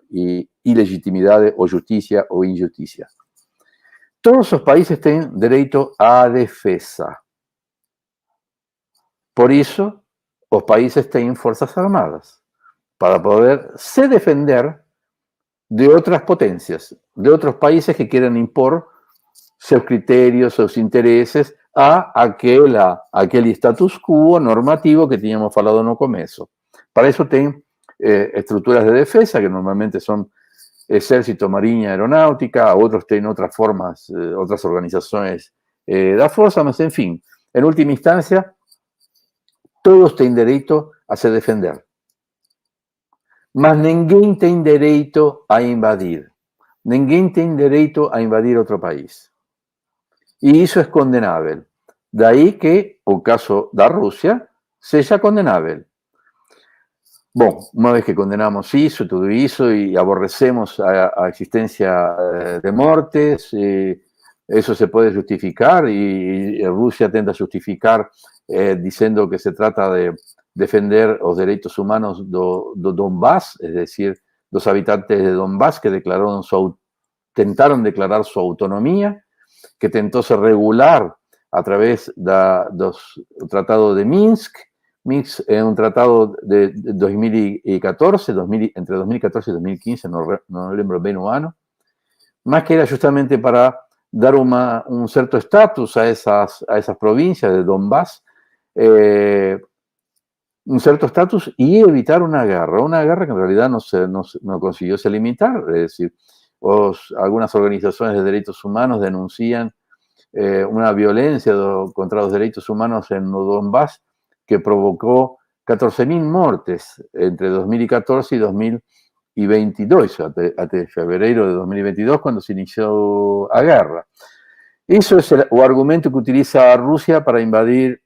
y ilegitimidad, o justicia o injusticia. Todos los países tienen derecho a defensa. Por eso, los países tienen fuerzas armadas, para poder se defender de otras potencias, de otros países que quieran impor sus criterios, sus intereses a aquel status quo normativo que teníamos hablado en el comienzo. Para eso tienen estructuras de defensa, que normalmente son ejército, marina, aeronáutica, otros tienen otras formas, otras organizaciones de la fuerza, mas en fin, en última instancia, todos tienen derecho a se defender. Mas ninguém tem direito a invadir. Ninguém tem direito a invadir otro país. Y eso es condenable. De ahí que el caso de Rusia sea condenable. Bueno, una vez que condenamos eso, todo eso, y aborrecemos a existencia de muertes, eso se puede justificar, y Rusia tenta justificar diciendo que se trata de defender los derechos humanos de Donbass, es decir, los habitantes de Donbass que tentaron declarar su autonomía, que tentó ser regular a través del Tratado de Minsk. Minsk es un tratado de 2014, entre 2014 y 2015, no lembro bien el año, más que era justamente para dar un cierto estatus a esas provincias de Donbass, un cierto estatus y evitar una guerra que en realidad no consiguió se limitar. Es decir, algunas organizaciones de derechos humanos denuncian una violencia contra los derechos humanos en Donbass que provocó 14.000 muertes entre 2014 y 2022, hasta febrero de 2022, cuando se inició la guerra. Eso es el argumento que utiliza Rusia para invadir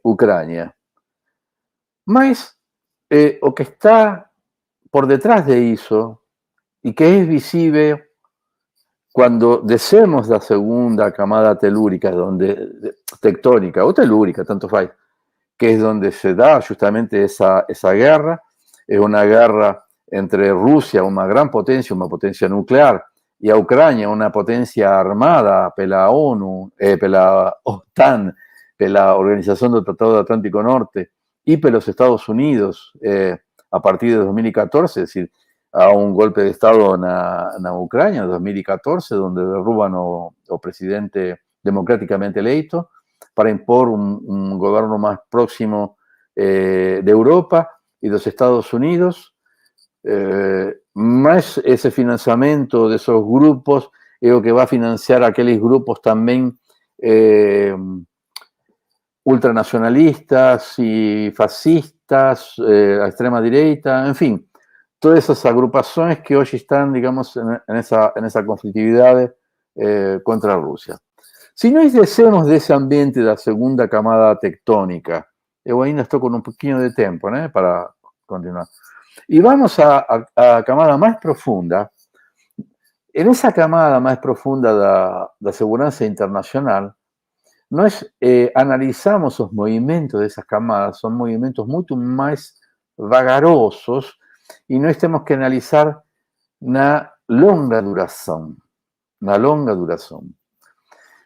Ucrania. Mas lo que está por detrás de eso y que es visible Cuando descemos la segunda camada telúrica, tectónica o telúrica, tanto fai, que es donde se da justamente esa guerra, es una guerra entre Rusia, una gran potencia, una potencia nuclear, y a Ucrania, una potencia armada pela ONU, pela OTAN, pela Organización del Tratado del Atlántico Norte, y pelos Estados Unidos, a partir de 2014, es decir, a un golpe de Estado na Ucrania, en 2014, donde derruban o presidente democráticamente eleito, para impor un gobierno más próximo de Europa y de los Estados Unidos, más ese financiamiento de esos grupos es lo que va a financiar aquellos grupos también ultranacionalistas y fascistas, a extrema derecha, en fin, todas esas agrupaciones que hoy están, digamos, en esa conflictividad contra Rusia. Si nós descemos desse ambiente da segunda camada tectônica, eu ainda estou com um pouquinho de tempo, né, para continuar. E vamos à camada mais profunda. Nessa camada mais profunda da segurança internacional, nós analisamos os movimentos dessas camadas, são movimentos muito mais vagarosos, e nós temos que analisar na longa duração. Na longa duração.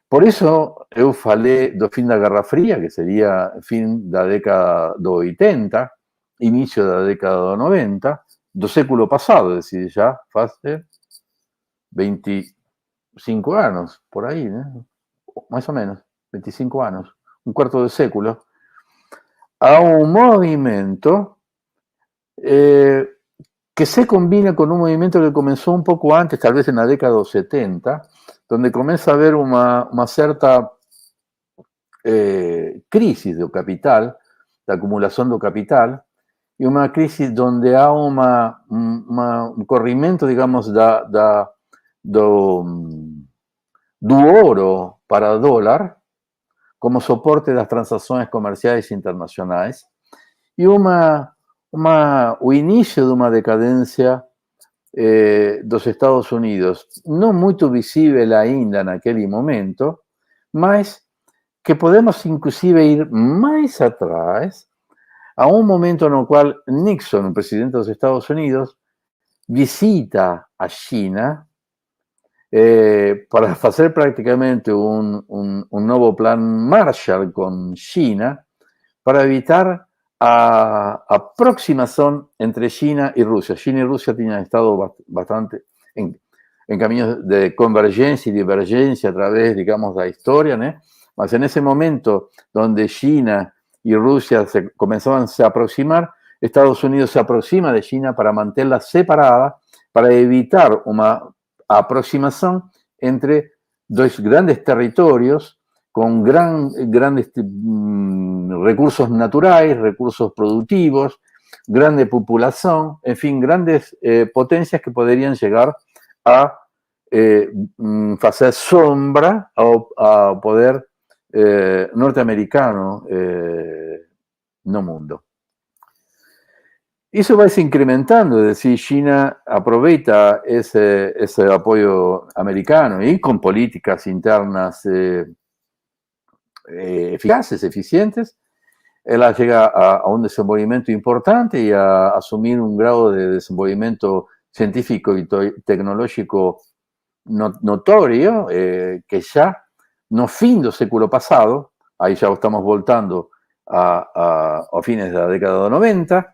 Por isso, eu falei do fim da Guerra Fria, que seria fim da década do 80, início da década do 90, do século passado, é decir, já faz 25 anos, por aí, né? Mais ou menos, 25 anos, um quarto de século. Há um movimento que se combina con un movimiento que comenzó un poco antes, tal vez en la década de los 70, donde comienza a haber una cierta crisis de capital, de acumulación de capital, y una crisis donde hay un corrimiento, digamos, do oro para dólar como soporte de las transacciones comerciales internacionales, y o inicio de uma decadência dos Estados Unidos, não muito visível ainda naquele momento, mas que podemos inclusive ir mais atrás, a um momento no qual Nixon, o presidente dos Estados Unidos, visita a China para fazer praticamente um novo plano Marshall com China, para evitar a aproximación entre China y Rusia. China y Rusia tenían estado bastante en caminos de convergencia y divergencia a través, digamos, de la historia, ¿no? Mas en ese momento donde China y Rusia comenzaban a aproximar, Estados Unidos se aproxima de China para mantenerla separada, para evitar una aproximación entre dos grandes territorios con grandes recursos naturales, recursos productivos, grande población, en fin, grandes potencias que podrían llegar a hacer sombra ao poder norte-americano no mundo. Eso va a ir incrementando, es decir, China aprovecha ese apoyo americano y con políticas internas eficaces, eficientes, ella llega a un desenvolvimiento importante y a asumir un grado de desenvolvimiento científico y tecnológico notorio que ya no fin del século pasado, ahí ya estamos voltando a fines de la década de 90,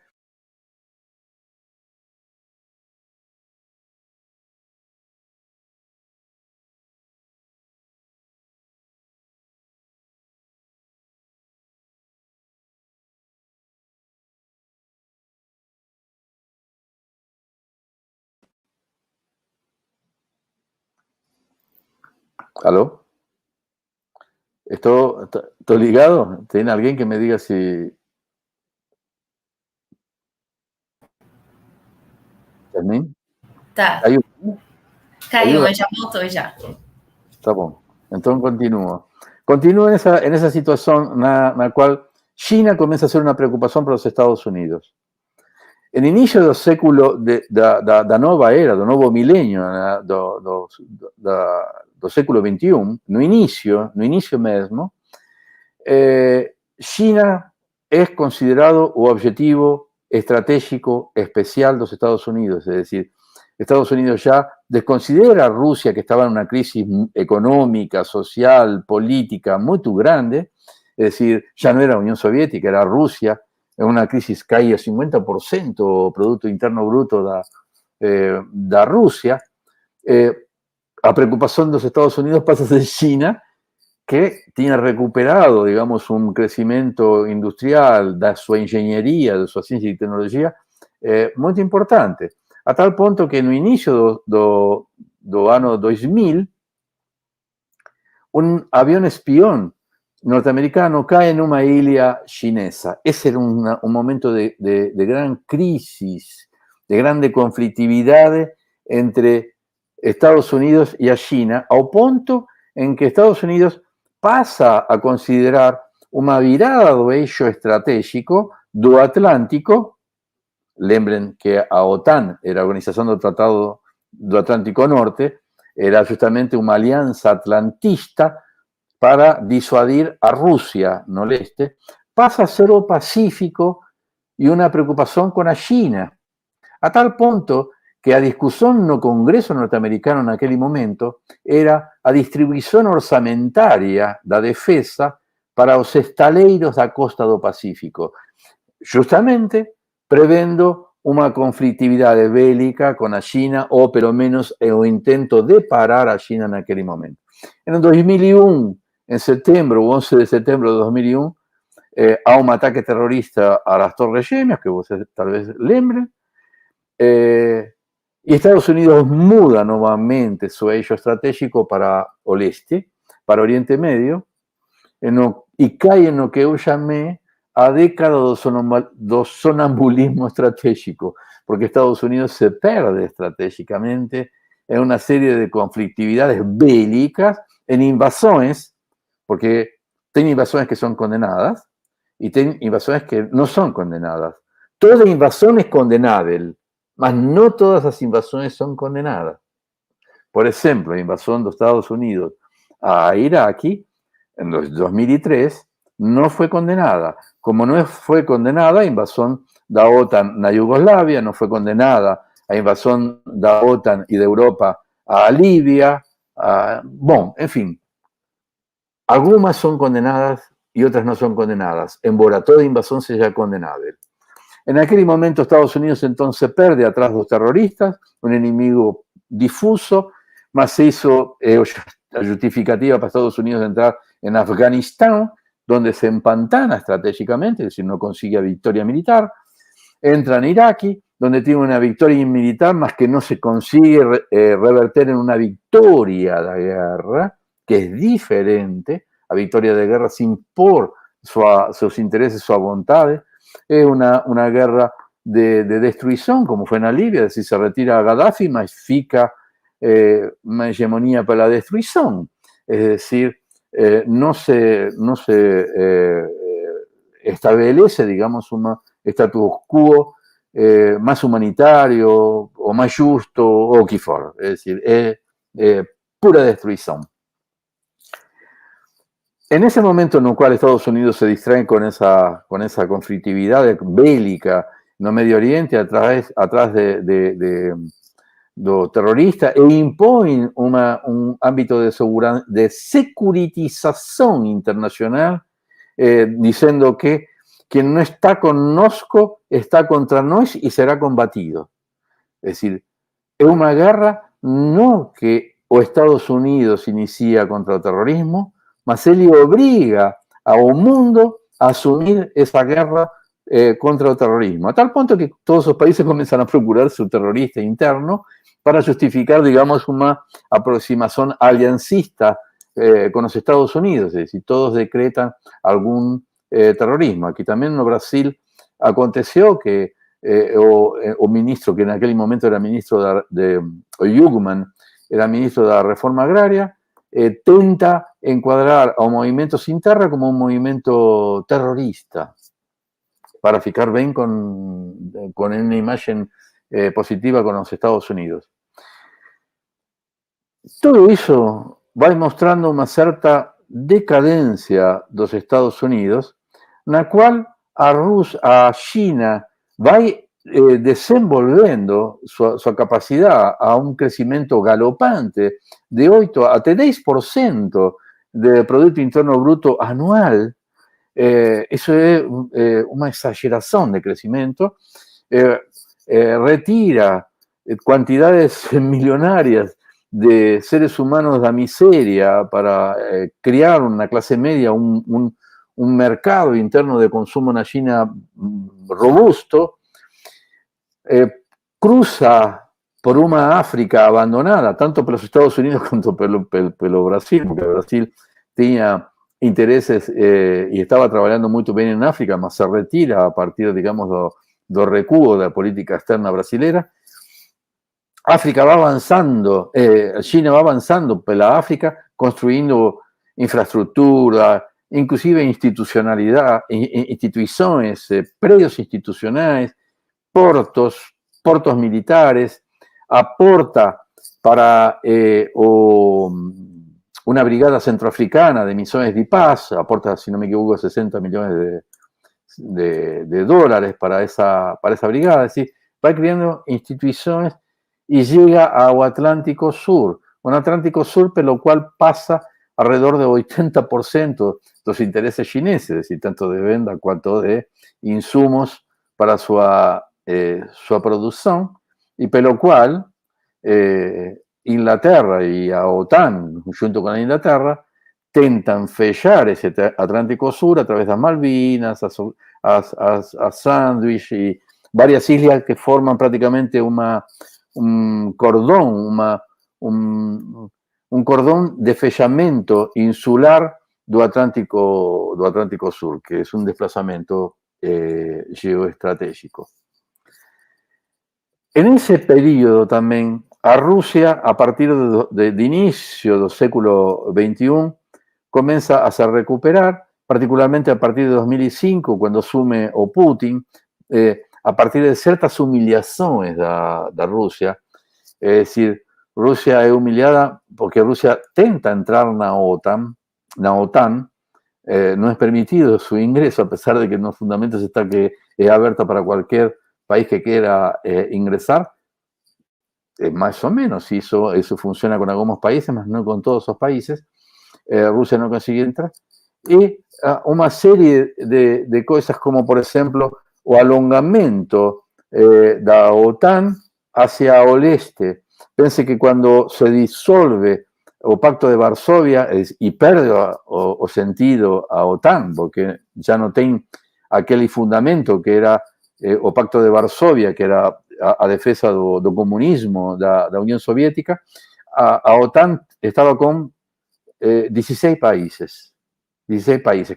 ¿aló? ¿Estoy ligado? ¿Tiene alguien que me diga si... ¿También? Tá. ¿Caiu? Caiu, mas já voltou já. Tá bom. Então continúa. Continúa en esa situación en la cual China comienza a ser una preocupación para los Estados Unidos. L'inizio del século, da nova era, do novo millennio, do século XXI, no inicio mesmo, China es considerado o objetivo estratégico especial dos Estados Unidos, es decir, Estados Unidos ya desconsidera a Rusia, que estaba en una crisis económica, social, política muy grande, es decir, ya no era Unión Soviética, era Rusia, en una crisis caía 50% o Producto Interno Bruto da Rusia. A preocupación dos Estados Unidos pasa a ser China, que tiene recuperado, digamos, un crecimiento industrial da sua engenharia, da sua ciência e tecnologia, muito importante. A tal ponto que no início do ano 2000, un avión espión norteamericano cae en una isla chinesa. Ese era un momento de gran crisis, de grande conflictividad entre Estados Unidos y a China, ao ponto en que Estados Unidos pasa a considerar una virada do eixo estratégico do Atlántico. Lembren que a OTAN era a Organización del Tratado do Atlántico Norte, era justamente una alianza atlantista para disuadir a Rusia no leste, pasa a ser o Pacífico y una preocupación con a China, a tal punto que a discusión no Congreso norteamericano en aquel momento era a distribución orzamentaria da defensa para os estaleiros da costa do Pacífico, justamente prevendo una conflictividad bélica con a China, o pelo menos o intento de parar a China en aquel momento. En el 2001, en septiembre, o 11 de septiembre de 2001, a un ataque terrorista a las Torres Gemelas, que ustedes tal vez lembren, y Estados Unidos muda nuevamente su eixo estratégico para el este, para Oriente Medio, y cae en lo que yo llamé a década do sonambulismo estratégico, porque Estados Unidos se perde estratégicamente en una serie de conflictividades bélicas, en invasiones, porque hay invasiones que son condenadas y hay invasiones que no son condenadas. Toda invasión es condenable, mas no todas las invasiones son condenadas. Por ejemplo, la invasión de Estados Unidos a Irak en 2003 no fue condenada. Como no fue condenada la invasión de la OTAN en Yugoslavia, no fue condenada la invasión de la OTAN y de Europa a Libia. Bueno, en fin, algunas son condenadas y otras no son condenadas, embora toda invasión sea condenable. En aquel momento Estados Unidos entonces perde atrás de los terroristas, un enemigo difuso, mas se hizo la justificativa para Estados Unidos de entrar en Afganistán, donde se empantana estratégicamente, es decir, no consigue victoria militar, entra en Irak, donde tiene una victoria militar, más que no se consigue reverter en una victoria de guerra, que es diferente a victoria de guerra sin por sus intereses, su voluntad. Es una guerra de destrucción, como fue en Libia, es decir, se retira a Gaddafi, mas fica una hegemonía para la destrucción. Es decir, no se establece, digamos, un status quo más humanitario o más justo o que for. Es decir, es pura destrucción. En ese momento en el cual Estados Unidos se distrae con esa conflictividad bélica en el Medio Oriente atrás de terroristas, e impone un ámbito de securitización internacional, diciendo que quien no está con nosco está contra nos y será combatido. Es decir, es una guerra no que o Estados Unidos inicia contra el terrorismo, mas él obliga a un mundo a asumir esa guerra contra el terrorismo, a tal punto que todos los países comienzan a procurar su terrorista interno para justificar, digamos, una aproximación aliancista con los Estados Unidos, es decir, todos decretan algún terrorismo. Aquí también en Brasil aconteció que o ministro, que en aquel momento era ministro de Jugman, era ministro de la Reforma Agraria, tenta encuadrar a un movimiento sin terra como un movimiento terrorista. para ficar bien con una imagen positiva con los Estados Unidos. Todo eso va mostrando una cierta decadencia de los Estados Unidos, en la cual a China va desenvolviendo su capacidad a un crecimiento galopante de 8 a 10% del Producto Interno Bruto anual. Eso es una exageración de crecimiento. Retira cantidades millonarias de seres humanos de la miseria para crear una clase media, un mercado interno de consumo en la China robusto, cruza por una África abandonada, tanto por los Estados Unidos como por Brasil, porque Brasil tenía intereses y estaba trabajando muy bien en África, mas se retira a partir, digamos, do recuo de la política externa brasilera. África va avanzando, China va avanzando por la África, construyendo infraestructura, inclusive institucionalidad, instituciones, predios institucionales, portos militares, aporta para una brigada centroafricana de misiones de paz, aporta, si no me equivoco, 60 millones de dólares para esa brigada, es decir, va creando instituciones y llega a Atlántico Sur, un Atlántico Sur por lo cual pasa alrededor de 80% de los intereses chineses, es decir, tanto de venta cuanto de insumos para su producción, y por lo cual Inglaterra y la OTAN, junto con Inglaterra, tentan fechar ese Atlántico Sur a través de las Malvinas, a Sandwich y varias islas que forman prácticamente un cordón de fechamento insular do Atlántico Sur, que es un desplazamiento geoestratégico. En ese periodo también, a Rusia, a partir de inicio del século XXI, comienza a se recuperar, particularmente a partir de 2005, cuando asume Putin, a partir de ciertas humillaciones de Rusia. Es decir, Rusia es humillada porque Rusia tenta entrar en la OTAN, no es permitido su ingreso, a pesar de que en los fundamentos está que es abierta para cualquier país que quiera ingresar. Más o menos, eso funciona con algunos países, mas no con todos esos países. Rusia no consigue entrar. Y una serie de cosas como, por ejemplo, o alongamento de la OTAN hacia el este. Pense que cuando se disuelve o Pacto de Varsovia y pierde o sentido a OTAN, porque ya no tiene aquel fundamento que era o Pacto de Varsovia, que era a defensa do comunismo da Unión Soviética, a OTAN estaba con 16 países,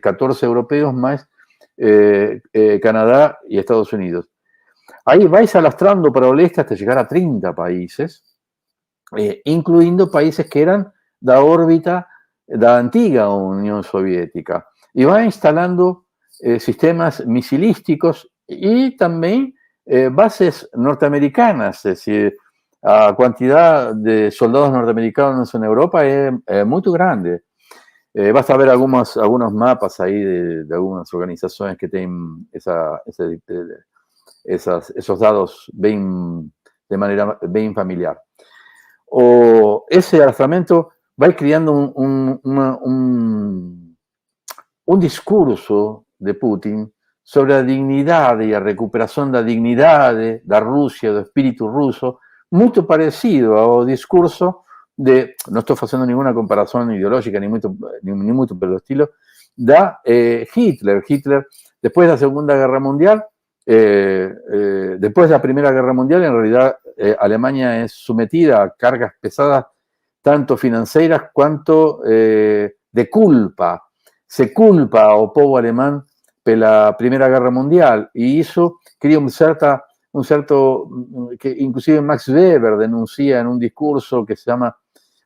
14 europeos más Canadá y Estados Unidos. Ahí vais alastrando para el este hasta llegar a 30 países, incluyendo países que eran de órbita de la antigua Unión Soviética. Y va instalando sistemas misilísticos y también bases norteamericanas, es decir, la cantidad de soldados norteamericanos en Europa es muy grande. Basta ver algunos mapas ahí de algunas organizaciones que tienen esos datos de manera bien familiar. O ese alastramiento va creando un discurso de Putin sobre la dignidad y la recuperación de la dignidad de Rusia, del espíritu ruso, muy parecido al discurso de, no estoy haciendo ninguna comparación ideológica ni mucho por el estilo, de Hitler. Hitler, después de la Segunda Guerra Mundial, después de la Primera Guerra Mundial, en realidad Alemania es sometida a cargas pesadas, tanto financieras cuanto de culpa. Se culpa al pueblo alemán por la Primera Guerra Mundial y eso crea un cierto, que inclusive Max Weber denuncia en un discurso que se llama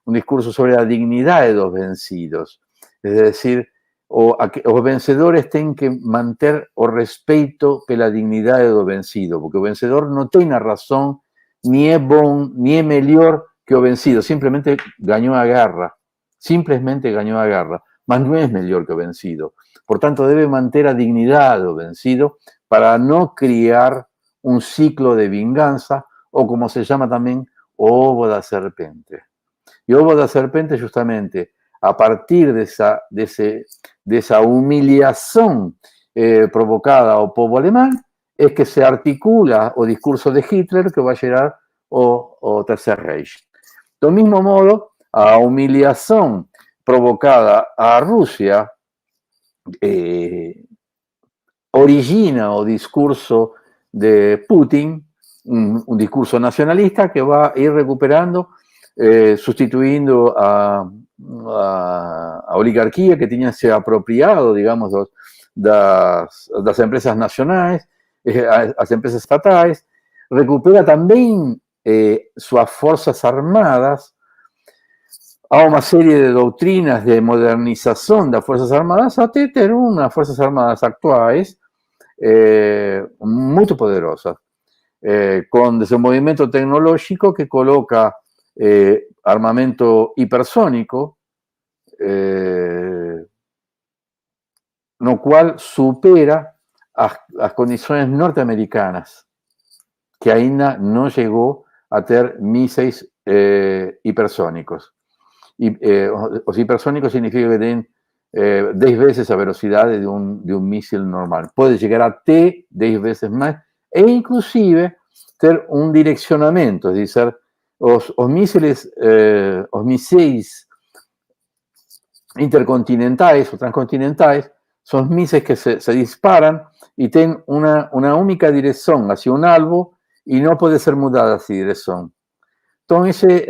un discurso sobre la dignidad de los vencidos. Es decir, os vencedores tienen que mantener o respeto pela dignidade do vencido, porque o vencedor no tiene razón, ni es bom, ni es mejor que o vencido, simplemente ganó a guerra, mas no es mejor que o vencido. Por tanto, debe mantener a dignidad do vencido para no criar un ciclo de venganza, o como se llama también, o ovo da serpente. Y ovo da serpente, justamente, a partir de esa humillación provocada ao povo alemán, es que se articula o discurso de Hitler que va a llegar o Tercer Reich. Do mismo modo, a humillación provocada a Rusia origina o discurso de Putin, un discurso nacionalista que va a ir recuperando, sustituyendo a oligarquía que tenía se apropiado, digamos, das empresas nacionales, las empresas estatales, recupera también sus fuerzas armadas. Há uma série de doutrinas de modernização das Forças Armadas até ter umas Forças Armadas atuais muito poderosas, com desenvolvimento tecnológico que coloca armamento hipersônico, no qual supera as condições norte-americanas, que ainda não chegou a ter mísseis hipersônicos. Y los hipersónicos significa que tienen 10 veces la velocidad de un misil normal. Puede llegar a 10 veces más e inclusive tener un direccionamiento, es decir, los misiles, los misiles intercontinentales o transcontinentales son misiles que se disparan y tienen una única dirección hacia un alvo y no puede ser mudada esa dirección. Entonces,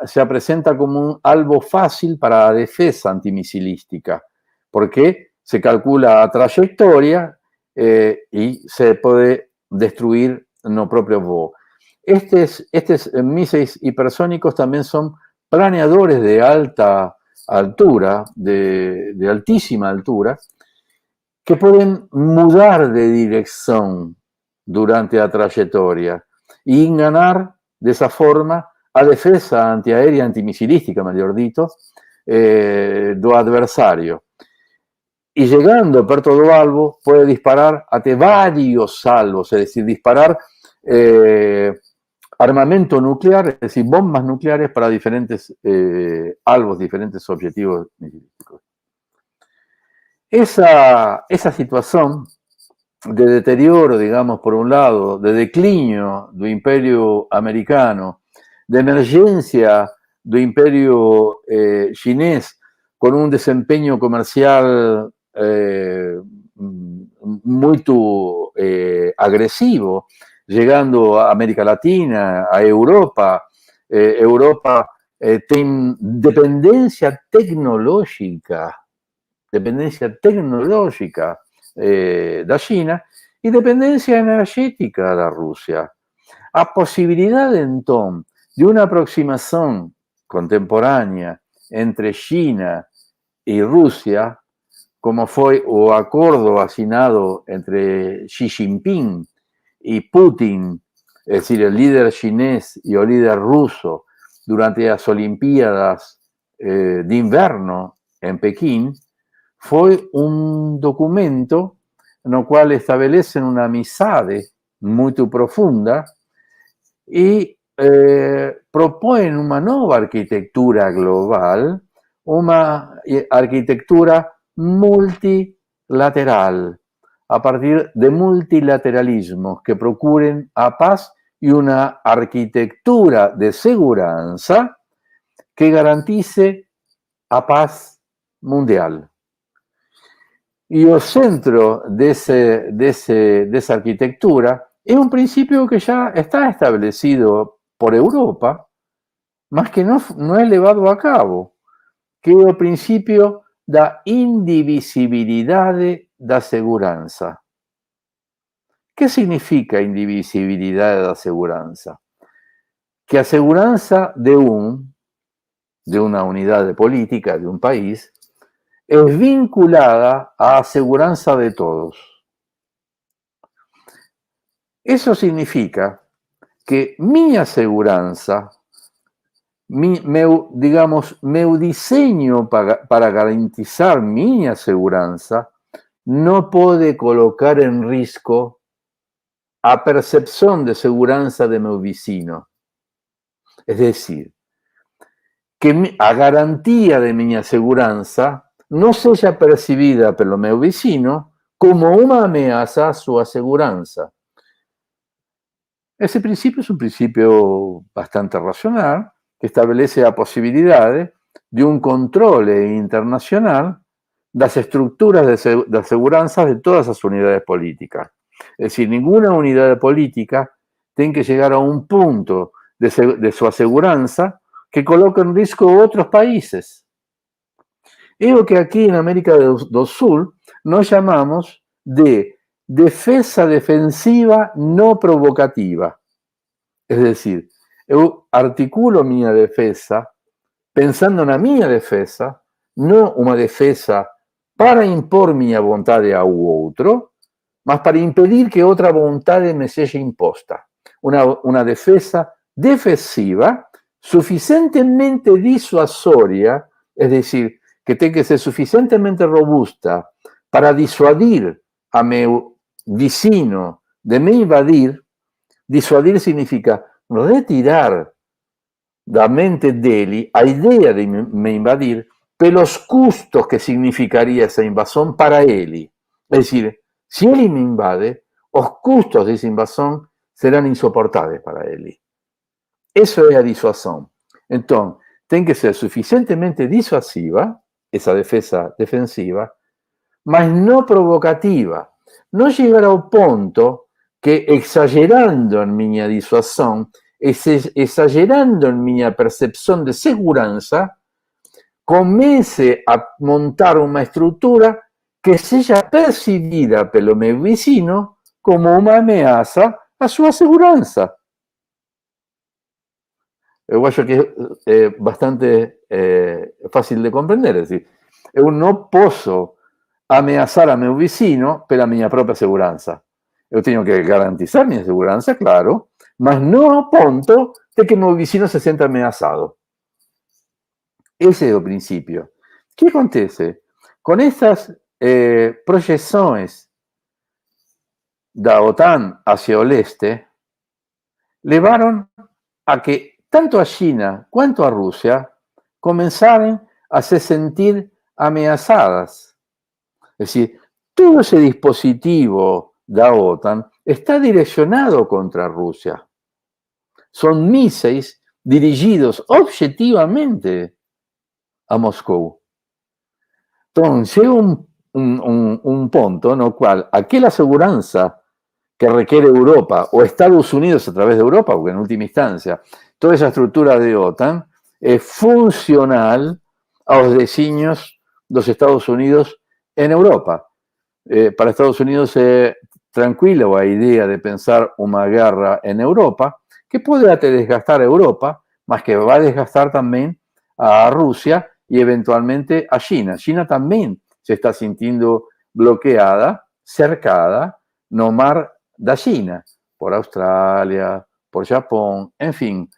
se presenta como un algo fácil para la defensa antimisilística, porque se calcula la trayectoria y se puede destruir no propio voo. Estos misiles hipersónicos también son planeadores de alta altura, de altísima altura, que pueden mudar de dirección durante la trayectoria y ganar de esa forma a defensa antiaérea, antimisilística, mejor dicho, do adversario. Y llegando perto do alvo, puede disparar hasta varios salvos, es decir, disparar armamento nuclear, es decir, bombas nucleares para diferentes albos, diferentes objetivos misilísticos. Esa situación de deterioro, digamos, por un lado, de declinio del imperio americano, de emergencia del imperio chinés con un desempeño comercial muy agresivo, llegando a América Latina, a Europa. Europa tiene dependencia tecnológica da China y dependencia energética da Rusia. A posibilidad, entonces, de una aproximación contemporánea entre China y Rusia, como fue o acuerdo asignado entre Xi Jinping y Putin, es decir, el líder chinés y el líder ruso, durante las Olimpiadas de invierno en Pekín, fue un documento en el cual establecen una amistad muy profunda y proponen una nueva arquitectura global, una arquitectura multilateral, a partir de multilateralismos que procuren a paz y una arquitectura de seguridad que garantice a paz mundial. Y el centro de esa arquitectura es un principio que ya está establecido por Europa, mas que no es llevado a cabo, que es el principio da indivisibilidade da segurança. ¿Qué significa indivisibilidade da segurança? Que a segurança de una unidad política, de un país, es vinculada a aseguranza de todos. Eso significa que mi aseguranza, meu diseño para garantizar mi aseguranza no puede colocar en riesgo a percepción de seguranza de mi vecino. Es decir, que a garantía de mi aseguranza no sea percibida por lo meu vecino como una amenaza a su aseguranza. Ese principio es un principio bastante racional que establece la posibilidad de un control internacional de las estructuras de aseguranza de todas las unidades políticas. Es decir, ninguna unidad política tiene que llegar a un punto de su aseguranza que coloque en riesgo otros países. Es lo que aquí en América do Sur nos llamamos de defensa defensiva no provocativa. Es decir, yo articulo mi defensa pensando en la mi defensa, no una defensa para impor mi voluntad a otro, mas para impedir que otra voluntad me sea imposta. Una defensa defensiva suficientemente disuasoria, es decir, que tiene que ser suficientemente robusta para disuadir a mi vecino de me invadir. Disuadir significa retirar da mente dele a idea de me invadir pelos custos que significaría esa invasión para él. Es decir, si él me invade, los custos de esa invasión serán insoportables para él. Eso es la disuasión. Entonces, tiene que ser suficientemente disuasiva, esa defensa defensiva, mas no provocativa. No llegar al punto que exagerando en mi disuasión, exagerando en mi percepción de seguridad, comience a montar una estructura que sea percibida por mi vecino como una amenaza a su seguridad. Yo creo que es bastante fácil de comprender. Es decir, yo no puedo amenazar a mi vecino por mi propia seguridad. Yo tengo que garantizar mi seguridad, claro, mas no a punto de que mi vecino se sienta amenazado. Ese es el principio. ¿Qué acontece? Con estas proyecciones de la OTAN hacia el este, llevaron a que tanto a China cuanto a Rusia comenzaran a se sentir amenazadas. Es decir, todo ese dispositivo de la OTAN está direccionado contra Rusia. Son misiles dirigidos objetivamente a Moscú. Entonces, llega un punto en el cual aquella aseguranza que requiere Europa o Estados Unidos a través de Europa, porque en última instancia toda esa estructura de OTAN es funcional a los designios de los Estados Unidos en Europa. Para Estados Unidos es tranquila la idea de pensar una guerra en Europa, que puede desgastar a Europa, mas que va a desgastar también a Rusia y eventualmente a China. China también se está sintiendo bloqueada, cercada, no mar de China, por Australia, por Japón, en fin,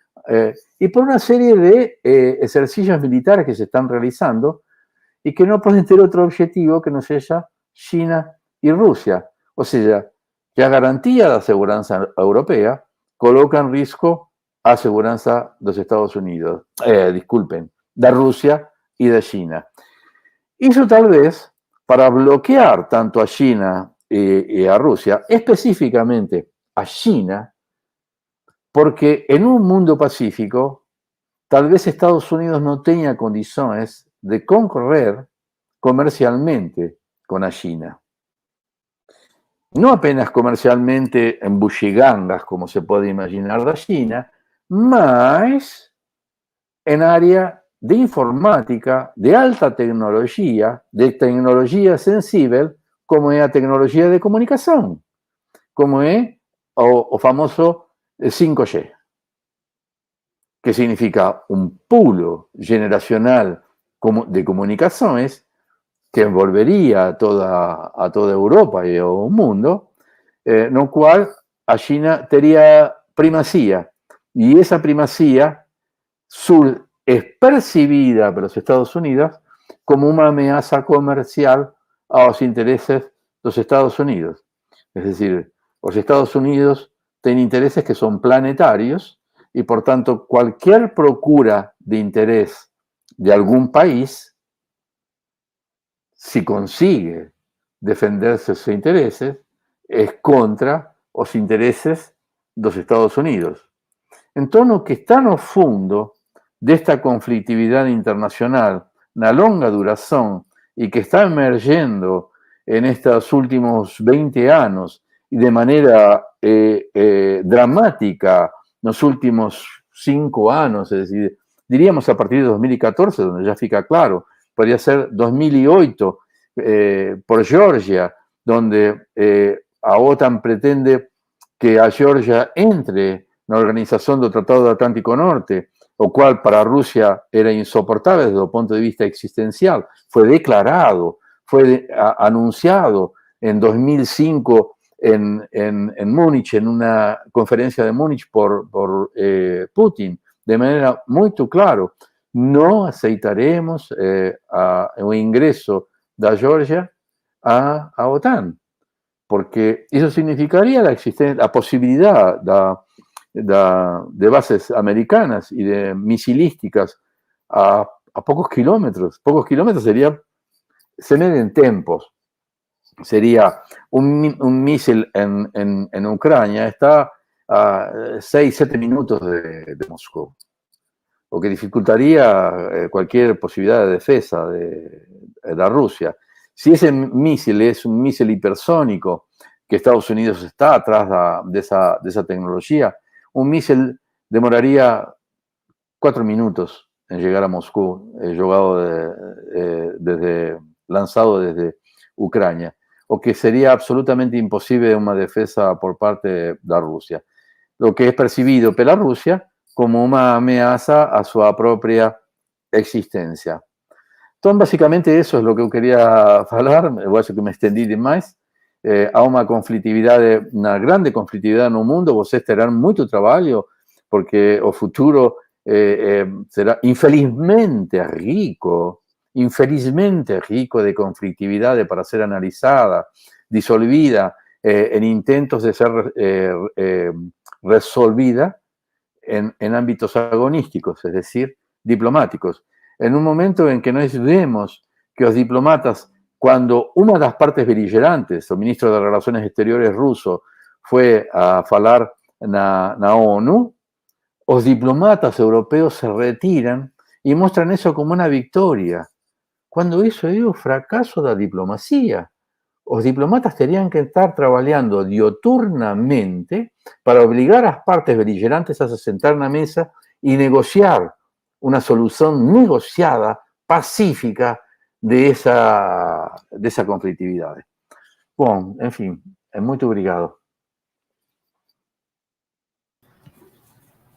y por una serie de ejercicios militares que se están realizando y que no pueden tener otro objetivo que no sea China y Rusia. O sea, que a garantía de la seguridad europea coloca en riesgo a seguridad de los Estados Unidos, disculpen, de Rusia y de China. Hizo tal vez para bloquear tanto a China y a Rusia, específicamente a China, porque en un mundo pacífico, tal vez Estados Unidos no tenga condiciones de concorrer comercialmente con la China. No apenas comercialmente en bugigangas, como se puede imaginar de China, más en área de informática, de alta tecnología, de tecnología sensible, como es la tecnología de comunicación, como es o famoso 5G, que significa un pool generacional de comunicaciones que envolvería a toda Europa y ao mundo, no cual a China teria primacía, y esa primacía es percibida por los Estados Unidos como una amenaza comercial a los intereses de los Estados Unidos. Es decir, los Estados Unidos tienen intereses que son planetarios y por tanto cualquier procura de interés de algún país, si consigue defenderse sus intereses, es contra los intereses de los Estados Unidos. Entonces, lo que está no fundo de esta conflictividad internacional, una longa duración y que está emergiendo en estos últimos 20 años y de manera dramática en los últimos 5 años, es decir, diríamos a partir de 2014, donde ya fica claro, podría ser 2008 por Georgia, donde a OTAN pretende que a Georgia entre la Organización del Tratado del Atlántico Norte, lo cual para Rusia era insoportable desde el punto de vista existencial. Fue declarado, fue anunciado en 2005 en Múnich, en una conferencia de Múnich por Putin, de manera muy clara. No aceitaremos el ingreso de Georgia a OTAN, porque eso significaría la posibilidad de bases americanas y de misilísticas a pocos kilómetros. Pocos kilómetros se miden en tiempos. Sería un misil en Ucrania, está a 6, 7 minutos de Moscú, lo que dificultaría cualquier posibilidad de defensa de la Rusia. Si ese misil es un misil hipersónico, que Estados Unidos está atrás de esa tecnología, un misil demoraría 4 minutos en llegar a Moscú, lanzado desde Ucrania, o que sería absolutamente imposible una defensa por parte de Rusia, lo que es percibido por la Rusia como una amenaza a su propia existencia. Entonces, básicamente eso es lo que yo quería hablar, voy a decir que me extendí demais. Há uma conflitividade, uma grande conflitividade no mundo, vocês terão muito trabalho, porque o futuro será infelizmente rico de conflictividade para ser analisada, disolvida en intentos de ser resolvida en ámbitos agonísticos, es decir, diplomáticos. En un momento en que nos vemos que los diplomatas, cuando una de las partes beligerantes, el ministro de Relaciones Exteriores ruso, fue a hablar en la ONU, los diplomatas europeos se retiran y muestran eso como una victoria, cuando eso es un fracaso de la diplomacia. Los diplomatas tenían que estar trabajando dioturnamente para obligar a las partes beligerantes a se sentar en la mesa y negociar una solución negociada, pacífica, de esa conflitividad. Bom, enfim, muito obrigado.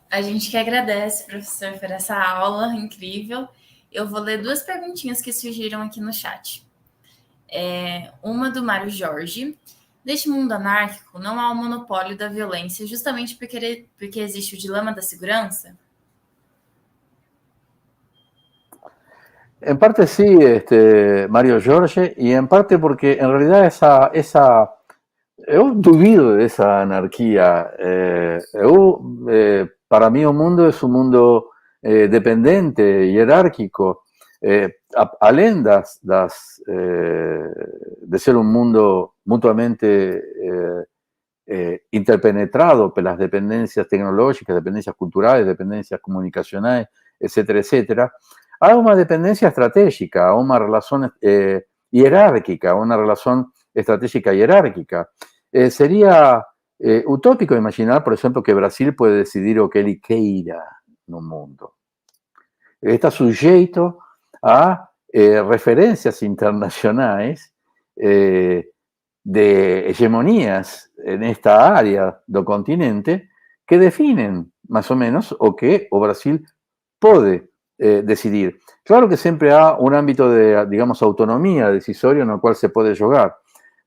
A gente que agradece, professor, por essa aula incrível. Eu vou ler 2 perguntinhas que surgiram aqui no chat. Uma do Mário Jorge. Neste mundo anárquico, não há um monopólio da violência, justamente porque existe o dilema da segurança? En parte sí, Mario Jorge, y en parte porque en realidad yo duvido de esa anarquía. Para mí un mundo es un mundo dependiente, jerárquico, além de ser un mundo mutuamente interpenetrado por las dependencias tecnológicas, dependencias culturales, dependencias comunicacionales, etcétera, etcétera. Hay una dependencia estratégica, una relación jerárquica, una relación estratégica jerárquica. Sería utópico imaginar, por ejemplo, que Brasil puede decidir lo que él quiera en un mundo. Está sujeto a referencias internacionales de hegemonías en esta área del continente que definen más o menos o que o Brasil puede decidir. Claro que siempre hay un ámbito de, digamos, autonomía decisorio en el cual se puede jugar,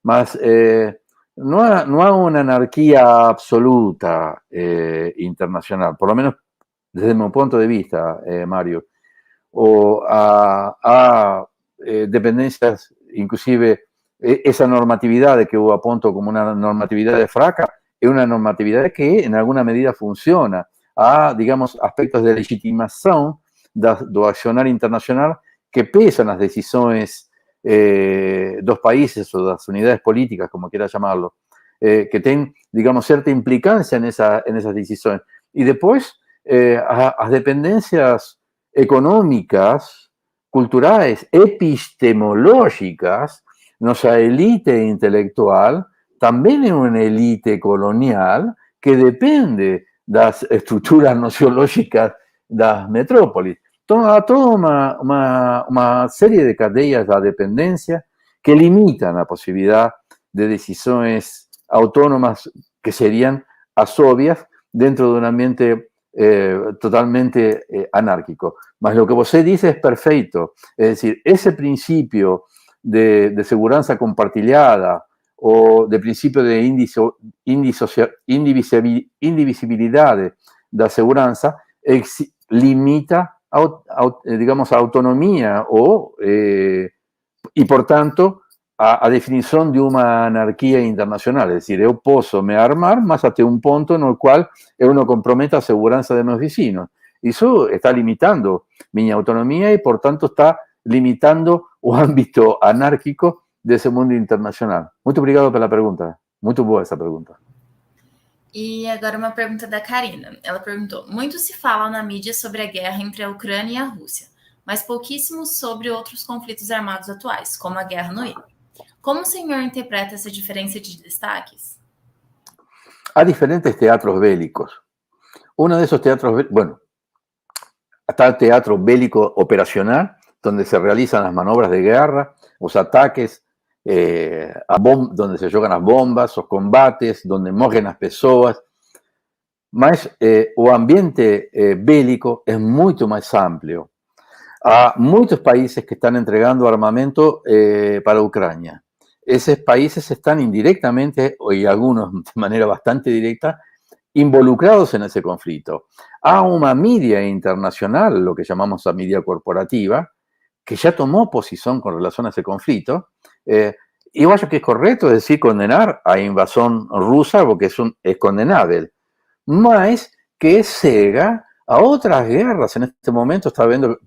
mas no hay una anarquía absoluta internacional, por lo menos desde mi punto de vista, Mario, o a dependencias, inclusive esa normatividad que hubo apunto como una normatividad de fraca, es una normatividad que en alguna medida funciona. Há, digamos, aspectos de legitimação do accionar internacional que pesan nas decisões dos países ou das unidades políticas, como quiera llamarlo, que tienen, digamos, cierta implicancia en esas decisiones. Y después, as dependencias económicas, culturales, epistemológicas, nuestra élite intelectual también es una élite colonial que depende das estructuras nociológicas das metrópolis. Há toda uma série de cadeias da dependência que limitan a posibilidad de decisiones autónomas que serían as obvias dentro de un ambiente totalmente anárquico. Mas lo que você dice es perfecto. Es decir, ese principio de seguridad compartillada o de principio de indivisibilidad de la seguridad limita, digamos, a autonomía y por tanto a definición de una anarquía internacional. Es decir, yo puedo me armar más hasta un punto en el cual yo no comprometa a seguridad de mis vecinos. Eso está limitando mi autonomía y por tanto está limitando el ámbito anárquico desse mundo internacional. Muito obrigado pela pergunta. Muito boa essa pergunta. E agora uma pergunta da Karina. Ela perguntou: muito se fala na mídia sobre a guerra entre a Ucrânia e a Rússia, mas pouquíssimo sobre outros conflitos armados atuais, como a guerra no Iraque. Como o senhor interpreta essa diferença de destaques? Há diferentes teatros bélicos. Uno de esos teatros, bueno, está el teatro bélico operacional, donde se realizan las maniobras de guerra, los ataques, donde se jogan las bombas, los combates, donde morren las personas. Mas o ambiente bélico es mucho más amplio. Hay muchos países que están entregando armamento para Ucrania. Esos países están indirectamente, y algunos de manera bastante directa, involucrados en ese conflicto. Hay una media internacional, lo que llamamos la media corporativa, que ya tomó posición con relación a ese conflicto. Y yo creo que es correcto decir condenar a invasión rusa porque es condenable, mas que cega a otras guerras. En este momento está habiendo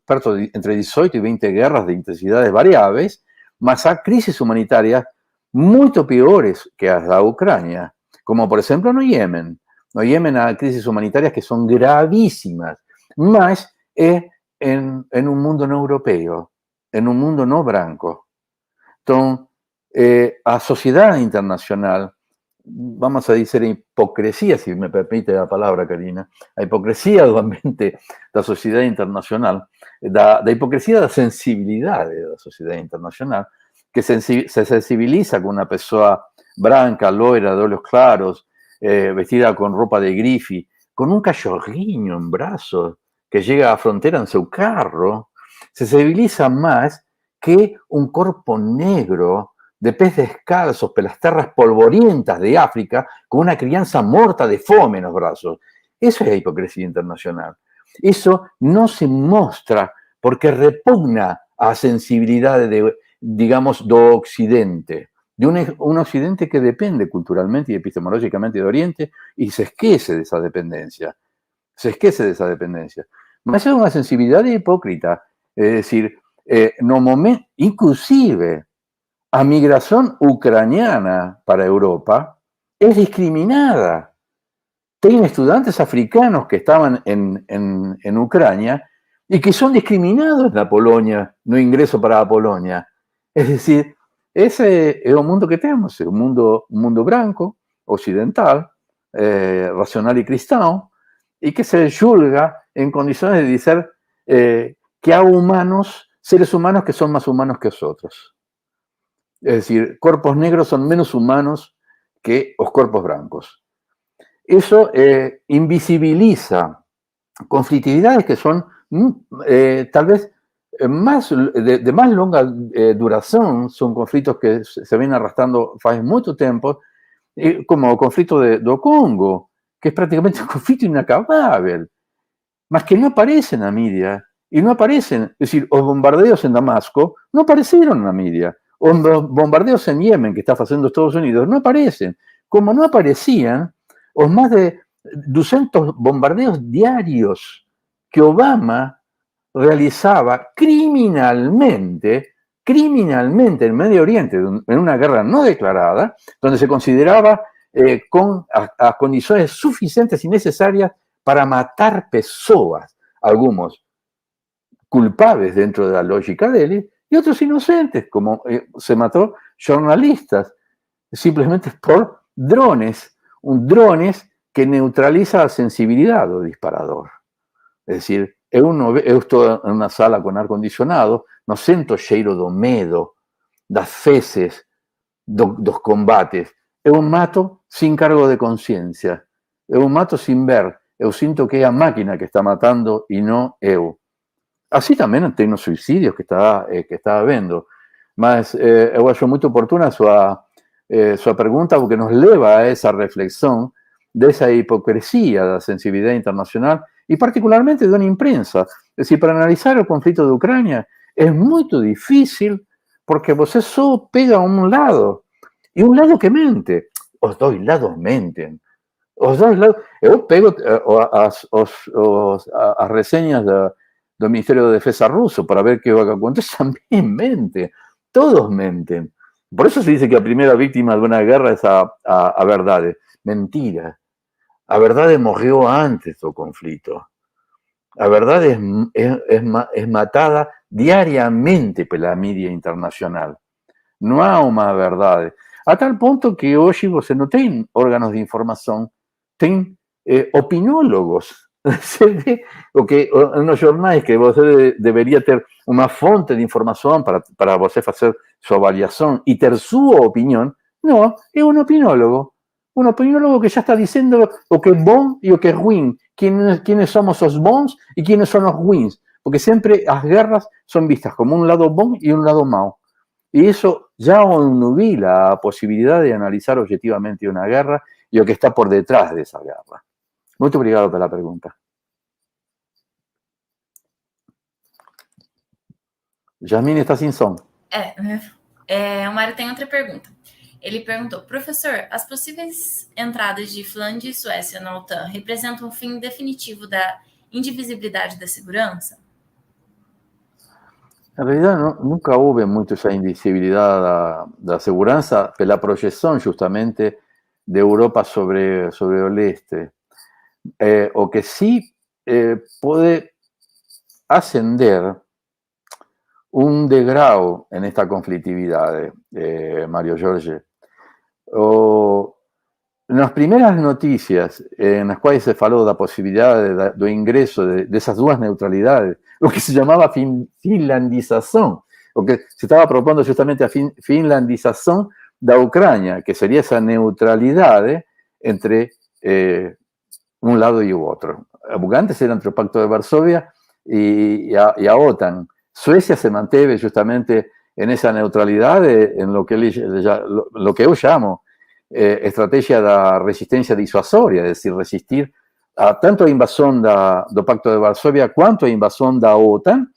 entre 18 y 20 guerras de intensidades variables, mas hay crisis humanitarias mucho peores que las de Ucrania, como por ejemplo en Yemen. En Yemen hay crisis humanitarias que son gravísimas, mas en un mundo no europeo, en un mundo no branco. Entonces, a sociedad internacional, vamos a decir hipocresía, si me permite la palabra, Karina, a hipocresía do ambiente da sociedad internacional, da hipocresía da sensibilidad de la sociedad internacional, que se sensibiliza con una persona branca, loira, de ojos claros, vestida con ropa de grifi, con un cachorrinho en brazos, que llega a la frontera en su carro, se sensibiliza más que un cuerpo negro de pez descalzos por las tierras polvorientas de África con una crianza muerta de fome en los brazos. Eso es la hipocresía internacional. Eso no se muestra porque repugna a sensibilidad de, digamos, do Occidente, de un Occidente que depende culturalmente y epistemológicamente de Oriente y se esquece de esa dependencia. Se esquece de esa dependencia. Mas es una sensibilidad hipócrita. Es decir, no momento, inclusive a migración ucraniana para Europa es discriminada. Tienen estudiantes africanos que estaban en Ucrania y que son discriminados en la Polonia, no ingreso para la Polonia. Es decir, ese es el mundo que tenemos, un mundo branco, occidental, racional y cristiano, y que se juzga en condiciones de decir que hay seres humanos que son más humanos que nosotros. Es decir, cuerpos negros son menos humanos que los cuerpos blancos. Eso invisibiliza conflictividades que son tal vez de más longa duración, son conflictos que se vienen arrastrando hace mucho tiempo, como el conflicto do Congo, que es prácticamente un conflicto inacabable, mas que no aparecen en la media, y no aparecen, es decir, los bombardeos en Damasco no aparecieron en la media, los bombardeos en Yemen que está haciendo Estados Unidos no aparecen, como no aparecían los más de 200 bombardeos diarios que Obama realizaba criminalmente en Medio Oriente, en una guerra no declarada, donde se consideraba con a condiciones suficientes y necesarias para matar personas, algunos culpables dentro de la lógica de él y otros inocentes, como se mató jornalistas simplemente por drones, drones que neutraliza la sensibilidad del disparador. Es decir, eu estou en una sala con ar-condicionado, no sento cheiro do medo, das feces, dos combates. Eu mato sin cargo de conciencia. Eu mato sin ver. Eu sinto que é a máquina que está matando e não eu. Así tamén tem os suicidios que estaba vendo. Mas eu acho muito oportuna a sua pergunta, porque nos leva a esa reflexión dessa hipocresía da sensibilidade internacional y particularmente de una imprensa. Es decir, para analizar el conflicto de Ucrania es muy difícil porque você só pega un lado, y un lado que mente. Os dois lados menten. Os dois lados. Eu pego as reseñas do Ministerio de Defensa ruso para ver qué va a acontecer, también mente. Todos menten. Por eso se dice que la primera víctima de una guerra es a verdade. Mentira. A verdade morreu antes do conflito. A verdade es matada diariamente pela mídia internacional. Não há uma verdade. A tal ponto que hoje você não tem órganos de informação, tem opinólogos. O que nos jornais que você deveria ter uma fonte de informação para você fazer sua avaliação e ter sua opinião, não, é um opinólogo. Un opinólogo que ya está diciendo lo que es bon y lo que es ruin, quiénes somos los bons y quiénes son los wins, porque siempre las guerras son vistas como un lado bon y un lado mau. Y eso ya obnubila la posibilidad de analizar objetivamente una guerra y lo que está por detrás de esa guerra. Muy obrigado por la pregunta. Jasmine está sin som. O Mário tem outra pergunta. Ele perguntou, professor, as possíveis entradas de Finlândia e Suécia na OTAN representam o fim definitivo da indivisibilidade da segurança? En realidad nunca hubo mucho esa indivisibilidad de la seguridad, de la proyección justamente de Europa sobre el este. O que sí puede ascender un degrado en esta conflictividad, Mario Jorge. En las primeras noticias en las cuales se faló de la posibilidad de ingreso de esas dos neutralidades, lo que se llamaba finlandización, lo que se estaba proponiendo justamente a finlandización de Ucrania, que sería esa neutralidad entre un lado y otro. Antes era entre el Pacto de Varsovia y a OTAN. Suecia se mantiene justamente en esa neutralidad, en lo que yo llamo estrategia de resistencia disuasoria, es decir, resistir a tanto a invasión del Pacto de Varsovia cuanto a invasión de la OTAN,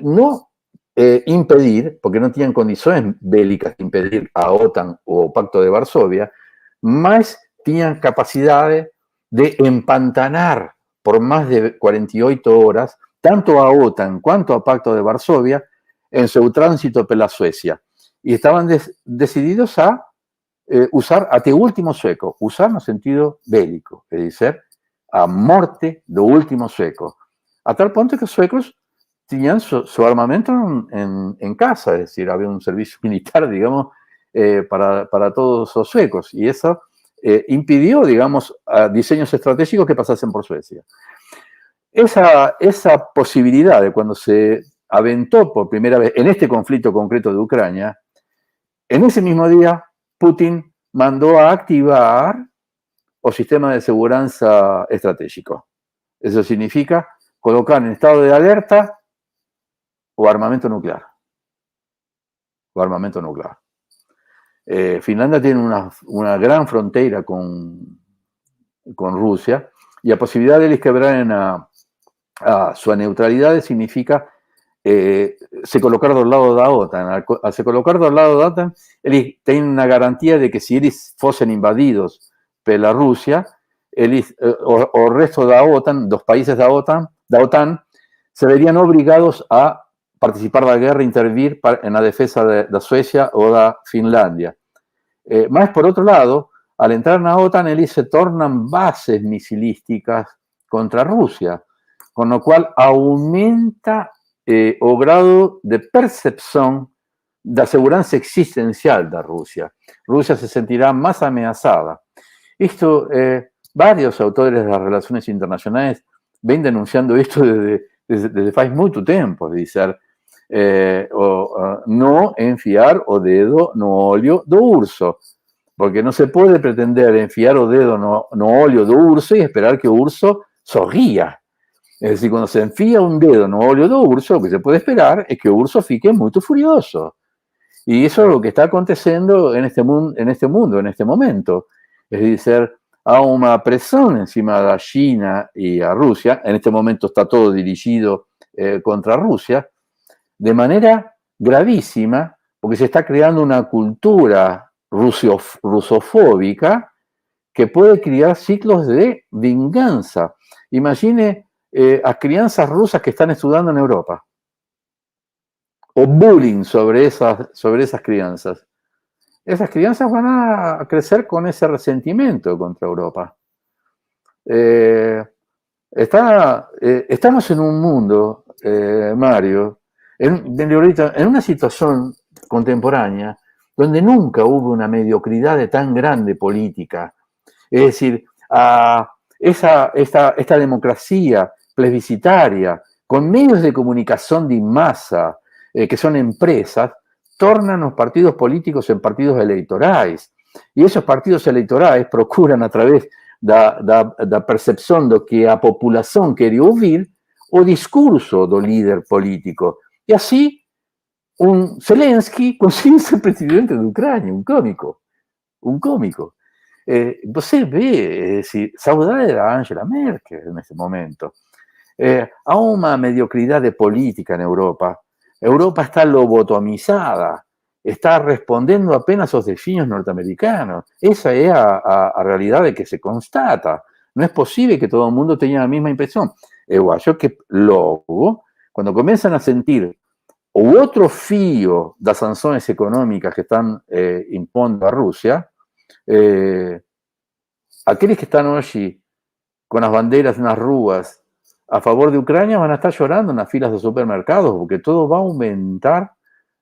no impedir, porque no tenían condiciones bélicas de impedir a OTAN o Pacto de Varsovia, más tenían capacidades de empantanar por más de 48 horas tanto a OTAN cuanto a Pacto de Varsovia en su tránsito por la Suecia. Y estaban decididos a usar até último sueco, usar no sentido bélico, es decir, a morte do último sueco. A tal punto que los suecos tenían su armamento en casa, es decir, había un servicio militar, digamos, para todos los suecos, y eso impidió, digamos, diseños estratégicos que pasasen por Suecia. Esa posibilidad de cuando se aventó por primera vez en este conflicto concreto de Ucrania, en ese mismo día Putin mandó a activar el sistema de seguridad estratégico. Eso significa colocar en estado de alerta o armamento nuclear. Finlandia tiene una gran frontera con Rusia, y la posibilidad de eles quebrarem a sua neutralidade significa se colocar do lado da OTAN. Al se colocar do lado da OTAN, eles têm una garantía de que si eles fossem invadidos pela Rússia, eles, o resto da OTAN, dos países da OTAN, se verían obrigados a participar da guerra e intervir na defesa da Suécia ou da Finlândia. Mas, por outro lado, al entrar na OTAN, eles se tornan bases misilísticas contra Rusia, con lo cual aumenta o grado de percepción da segurança existencial da Rusia. Rusia se sentirá más ameaçada. Esto, varios autores de las relaciones internacionales ven denunciando esto desde faz muito tempo, de dizer, no enfiar o dedo no olho do urso, porque no se puede pretender enfiar o dedo no olho do urso y esperar que o urso sorría. Es decir, cuando se enfía un dedo no olho do urso, lo que se puede esperar es que o urso fique muy furioso. Y eso es lo que está aconteciendo en este mundo, en este momento. Es decir, hay una presión encima de China y a Rusia. En este momento está todo dirigido contra Rusia, de manera gravísima, porque se está creando una cultura rusofóbica que puede crear ciclos de venganza. Imagine a crianças rusas que están estudiando en Europa, o bullying sobre esas crianças. Esas crianças van a crecer con ese resentimiento contra Europa. Estamos en un mundo, Mario, en una situación contemporánea donde nunca hubo una mediocridad tan grande política. Es decir, esta democracia plebiscitaria, con medios de comunicación de masa, que son empresas, tornan los partidos políticos en partidos electorales. Y esos partidos electorales procuran, a través da percepción de que a populación quiere oír, o discurso do líder político. Y así, un Zelensky consigue ser presidente de Ucrania, un cómico. Você vê, saudade da Angela Merkel nesse momento. Há uma mediocridade política na Europa. A Europa está lobotomizada, está respondendo apenas aos desfios norteamericanos. Esa es a realidade que se constata. No es posible que todo el mundo tenga la misma impresión. Eu acho que logo, cuando comienzan a sentir o outro fio das sanções econômicas que están impondo a Rusia, aquellos que están hoy con las banderas en las ruas a favor de Ucrania van a estar llorando en las filas de supermercados, porque todo va a aumentar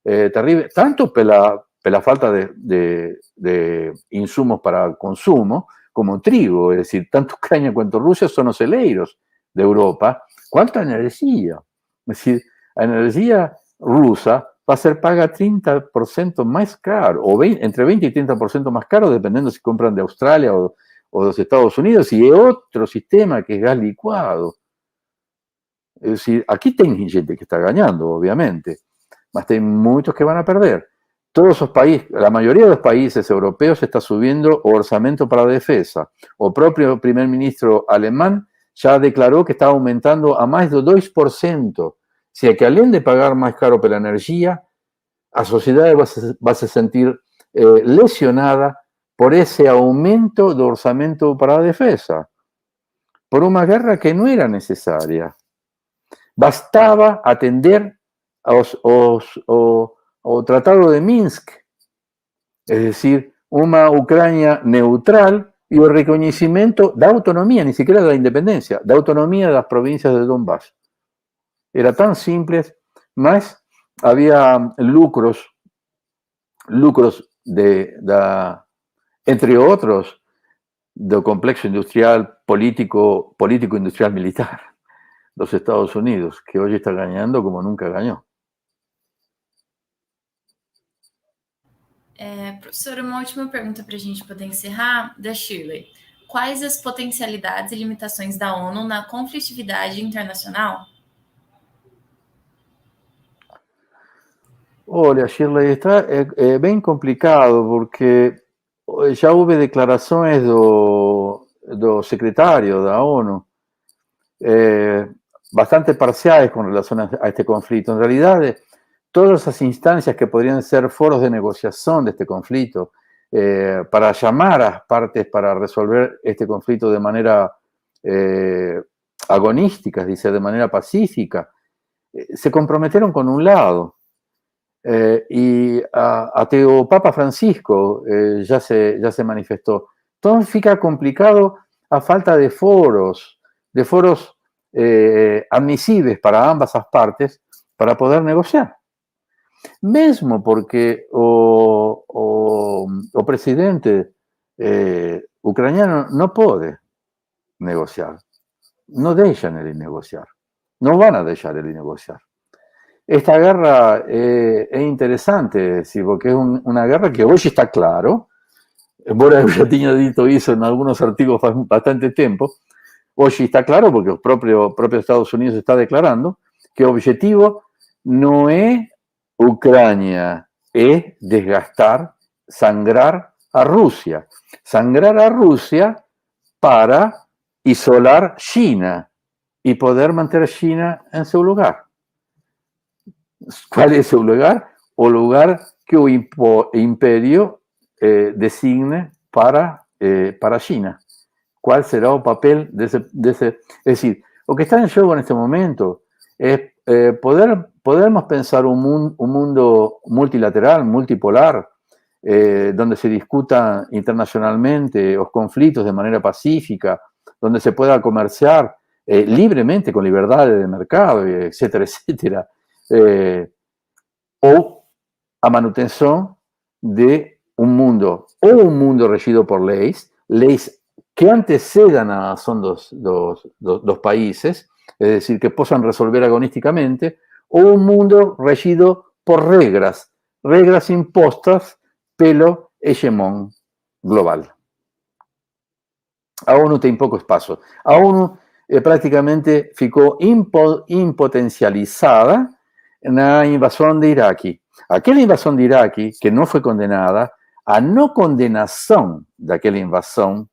terrible, tanto pela falta de insumos para el consumo, como trigo. Es decir, tanto Ucrania cuanto Rusia son los celeiros de Europa. ¿Cuánta energía? Es decir, la energía rusa va a ser paga 30% más caro, o entre 20 y 30% más caro, dependiendo si compran de Australia o de los Estados Unidos, y es otro sistema que es gas licuado. Es decir, aquí hay gente que está ganando, obviamente, mas hay muchos que van a perder. Todos esos países, la mayoría de los países europeos está subiendo orçamento para la defensa. O propio primer ministro alemán ya declaró que está aumentando a más de 2%. O sea que, além de pagar más caro por la energía, la sociedad va a se sentir lesionada por ese aumento de orçamento para la defensa, por una guerra que no era necesaria. Bastaba atender ao Tratado de Minsk, es decir, una Ucrania neutral y el reconocimiento de autonomía, ni siquiera de la independencia, de autonomía de las provincias de Donbass. Era tan simple, mas había lucros entre otros, del complexo industrial político-industrial militar los Estados Unidos, que hoy está ganhando como nunca ganhou. Professor, uma última pergunta para a gente poder encerrar, da Shirley. quais as potencialidades e limitações da ONU na conflitividade internacional? Olha, Shirley, é bem complicado porque já houve declarações do secretário da ONU bastante parciales con relación a este conflicto. En realidad, todas esas instancias que podrían ser foros de negociación de este conflicto, para llamar a las partes para resolver este conflicto de manera agonística, dice, de manera pacífica, se comprometieron con un lado. Y até o Papa Francisco ya se manifestó. Entonces fica complicado a falta de foros admisibles para ambas as partes para poder negociar. Mesmo porque o presidente ucraniano no pode negociar. No dejan ele negociar. No van a dejar ele negociar. Esta guerra es interesante, sí, porque es una guerra que hoy está claro, embora eu já tinha dito isso en algunos artículos hace bastante tiempo, hoy está claro porque el propio Estados Unidos está declarando que el objetivo no es Ucrania, es desgastar, sangrar a Rusia. Sangrar a Rusia para isolar China y poder mantener a China en su lugar. ¿Cuál es su lugar? O lugar que el imperio designe para China. ¿Cuál será el papel de ese? Es decir, lo que está en juego en este momento es podemos pensar un mundo multilateral, multipolar, donde se discutan internacionalmente los conflictos de manera pacífica, donde se pueda comerciar libremente con libertad de mercado, etcétera, etcétera. O a manutención de un mundo regido por leyes que antecedan a la acción dos países, es decir, que puedan resolver agonísticamente, o un mundo regido por regras impostas pelo hegemón global. A ONU tem pouco espaço. A ONU praticamente ficou impotencializada na invasão de Iraque. Aquela invasão de Iraque, que não foi condenada, a não condenação daquela invasão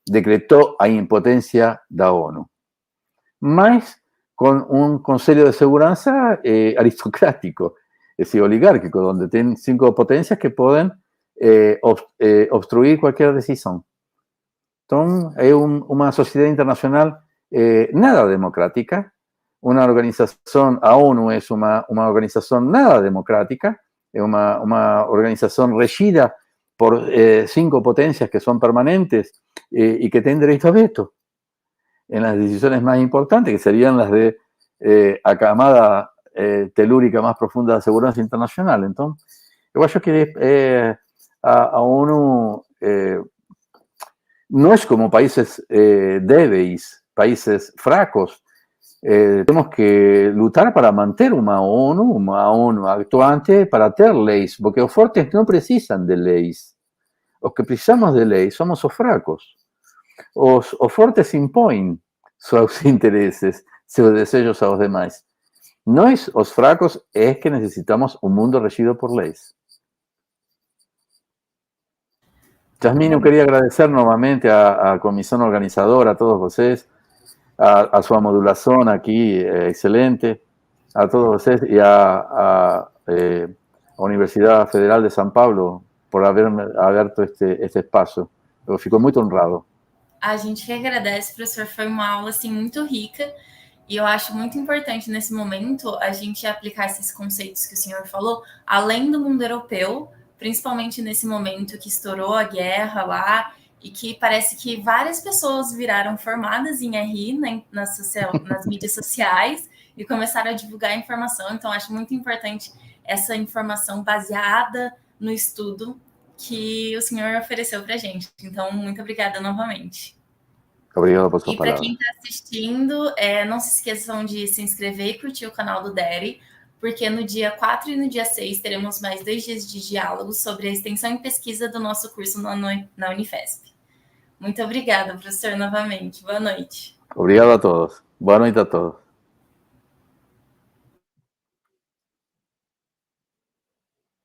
decretou a impotência da ONU. Mas com um Conselho de Segurança aristocrático, esse oligárquico, onde tem 5 potências que podem obstruir qualquer decisão. Então, é uma sociedade internacional nada democrática, uma organização, a ONU é uma organização nada democrática, é uma organização regida por 5 potências que são permanentes e que têm direito a veto en las decisiones más importantes, que serían las de a camada telúrica más profunda de seguridad internacional. Entonces, yo creo que a ONU no es como países débiles, países fracos. Tenemos que luchar para mantener una ONU actuante, para tener leyes, porque los fuertes no precisan de leyes. Los que precisamos de leyes somos los fracos. Os fortes impõem seus intereses, seus desejos a los demás. Nós, os fracos, es que necesitamos un mundo regido por leyes. Jasmine, eu queria agradecer novamente à comissão organizadora, a todos vocês, a sua modulação aqui excelente, a todos vocês e a Universidade Federal de São Paulo por haberme aberto este espaço. Eu fico muito honrado. A gente que agradece, professor, foi uma aula assim, muito rica, e eu acho muito importante nesse momento a gente aplicar esses conceitos que o senhor falou, além do mundo europeu, principalmente nesse momento que estourou a guerra lá, e que parece que várias pessoas viraram formadas em RI nas mídias sociais e começaram a divulgar a informação. Então, acho muito importante essa informação baseada no estudo que o senhor ofereceu para a gente. Então, muito obrigada novamente. Obrigado por sua palavra. E para quem está assistindo, não se esqueçam de se inscrever e curtir o canal do DERE, porque no dia 4 e no dia 6 teremos mais 2 dias de diálogo sobre a extensão e pesquisa do nosso curso na Unifesp. Muito obrigada, professor, novamente. Boa noite. Obrigado a todos. Boa noite a todos.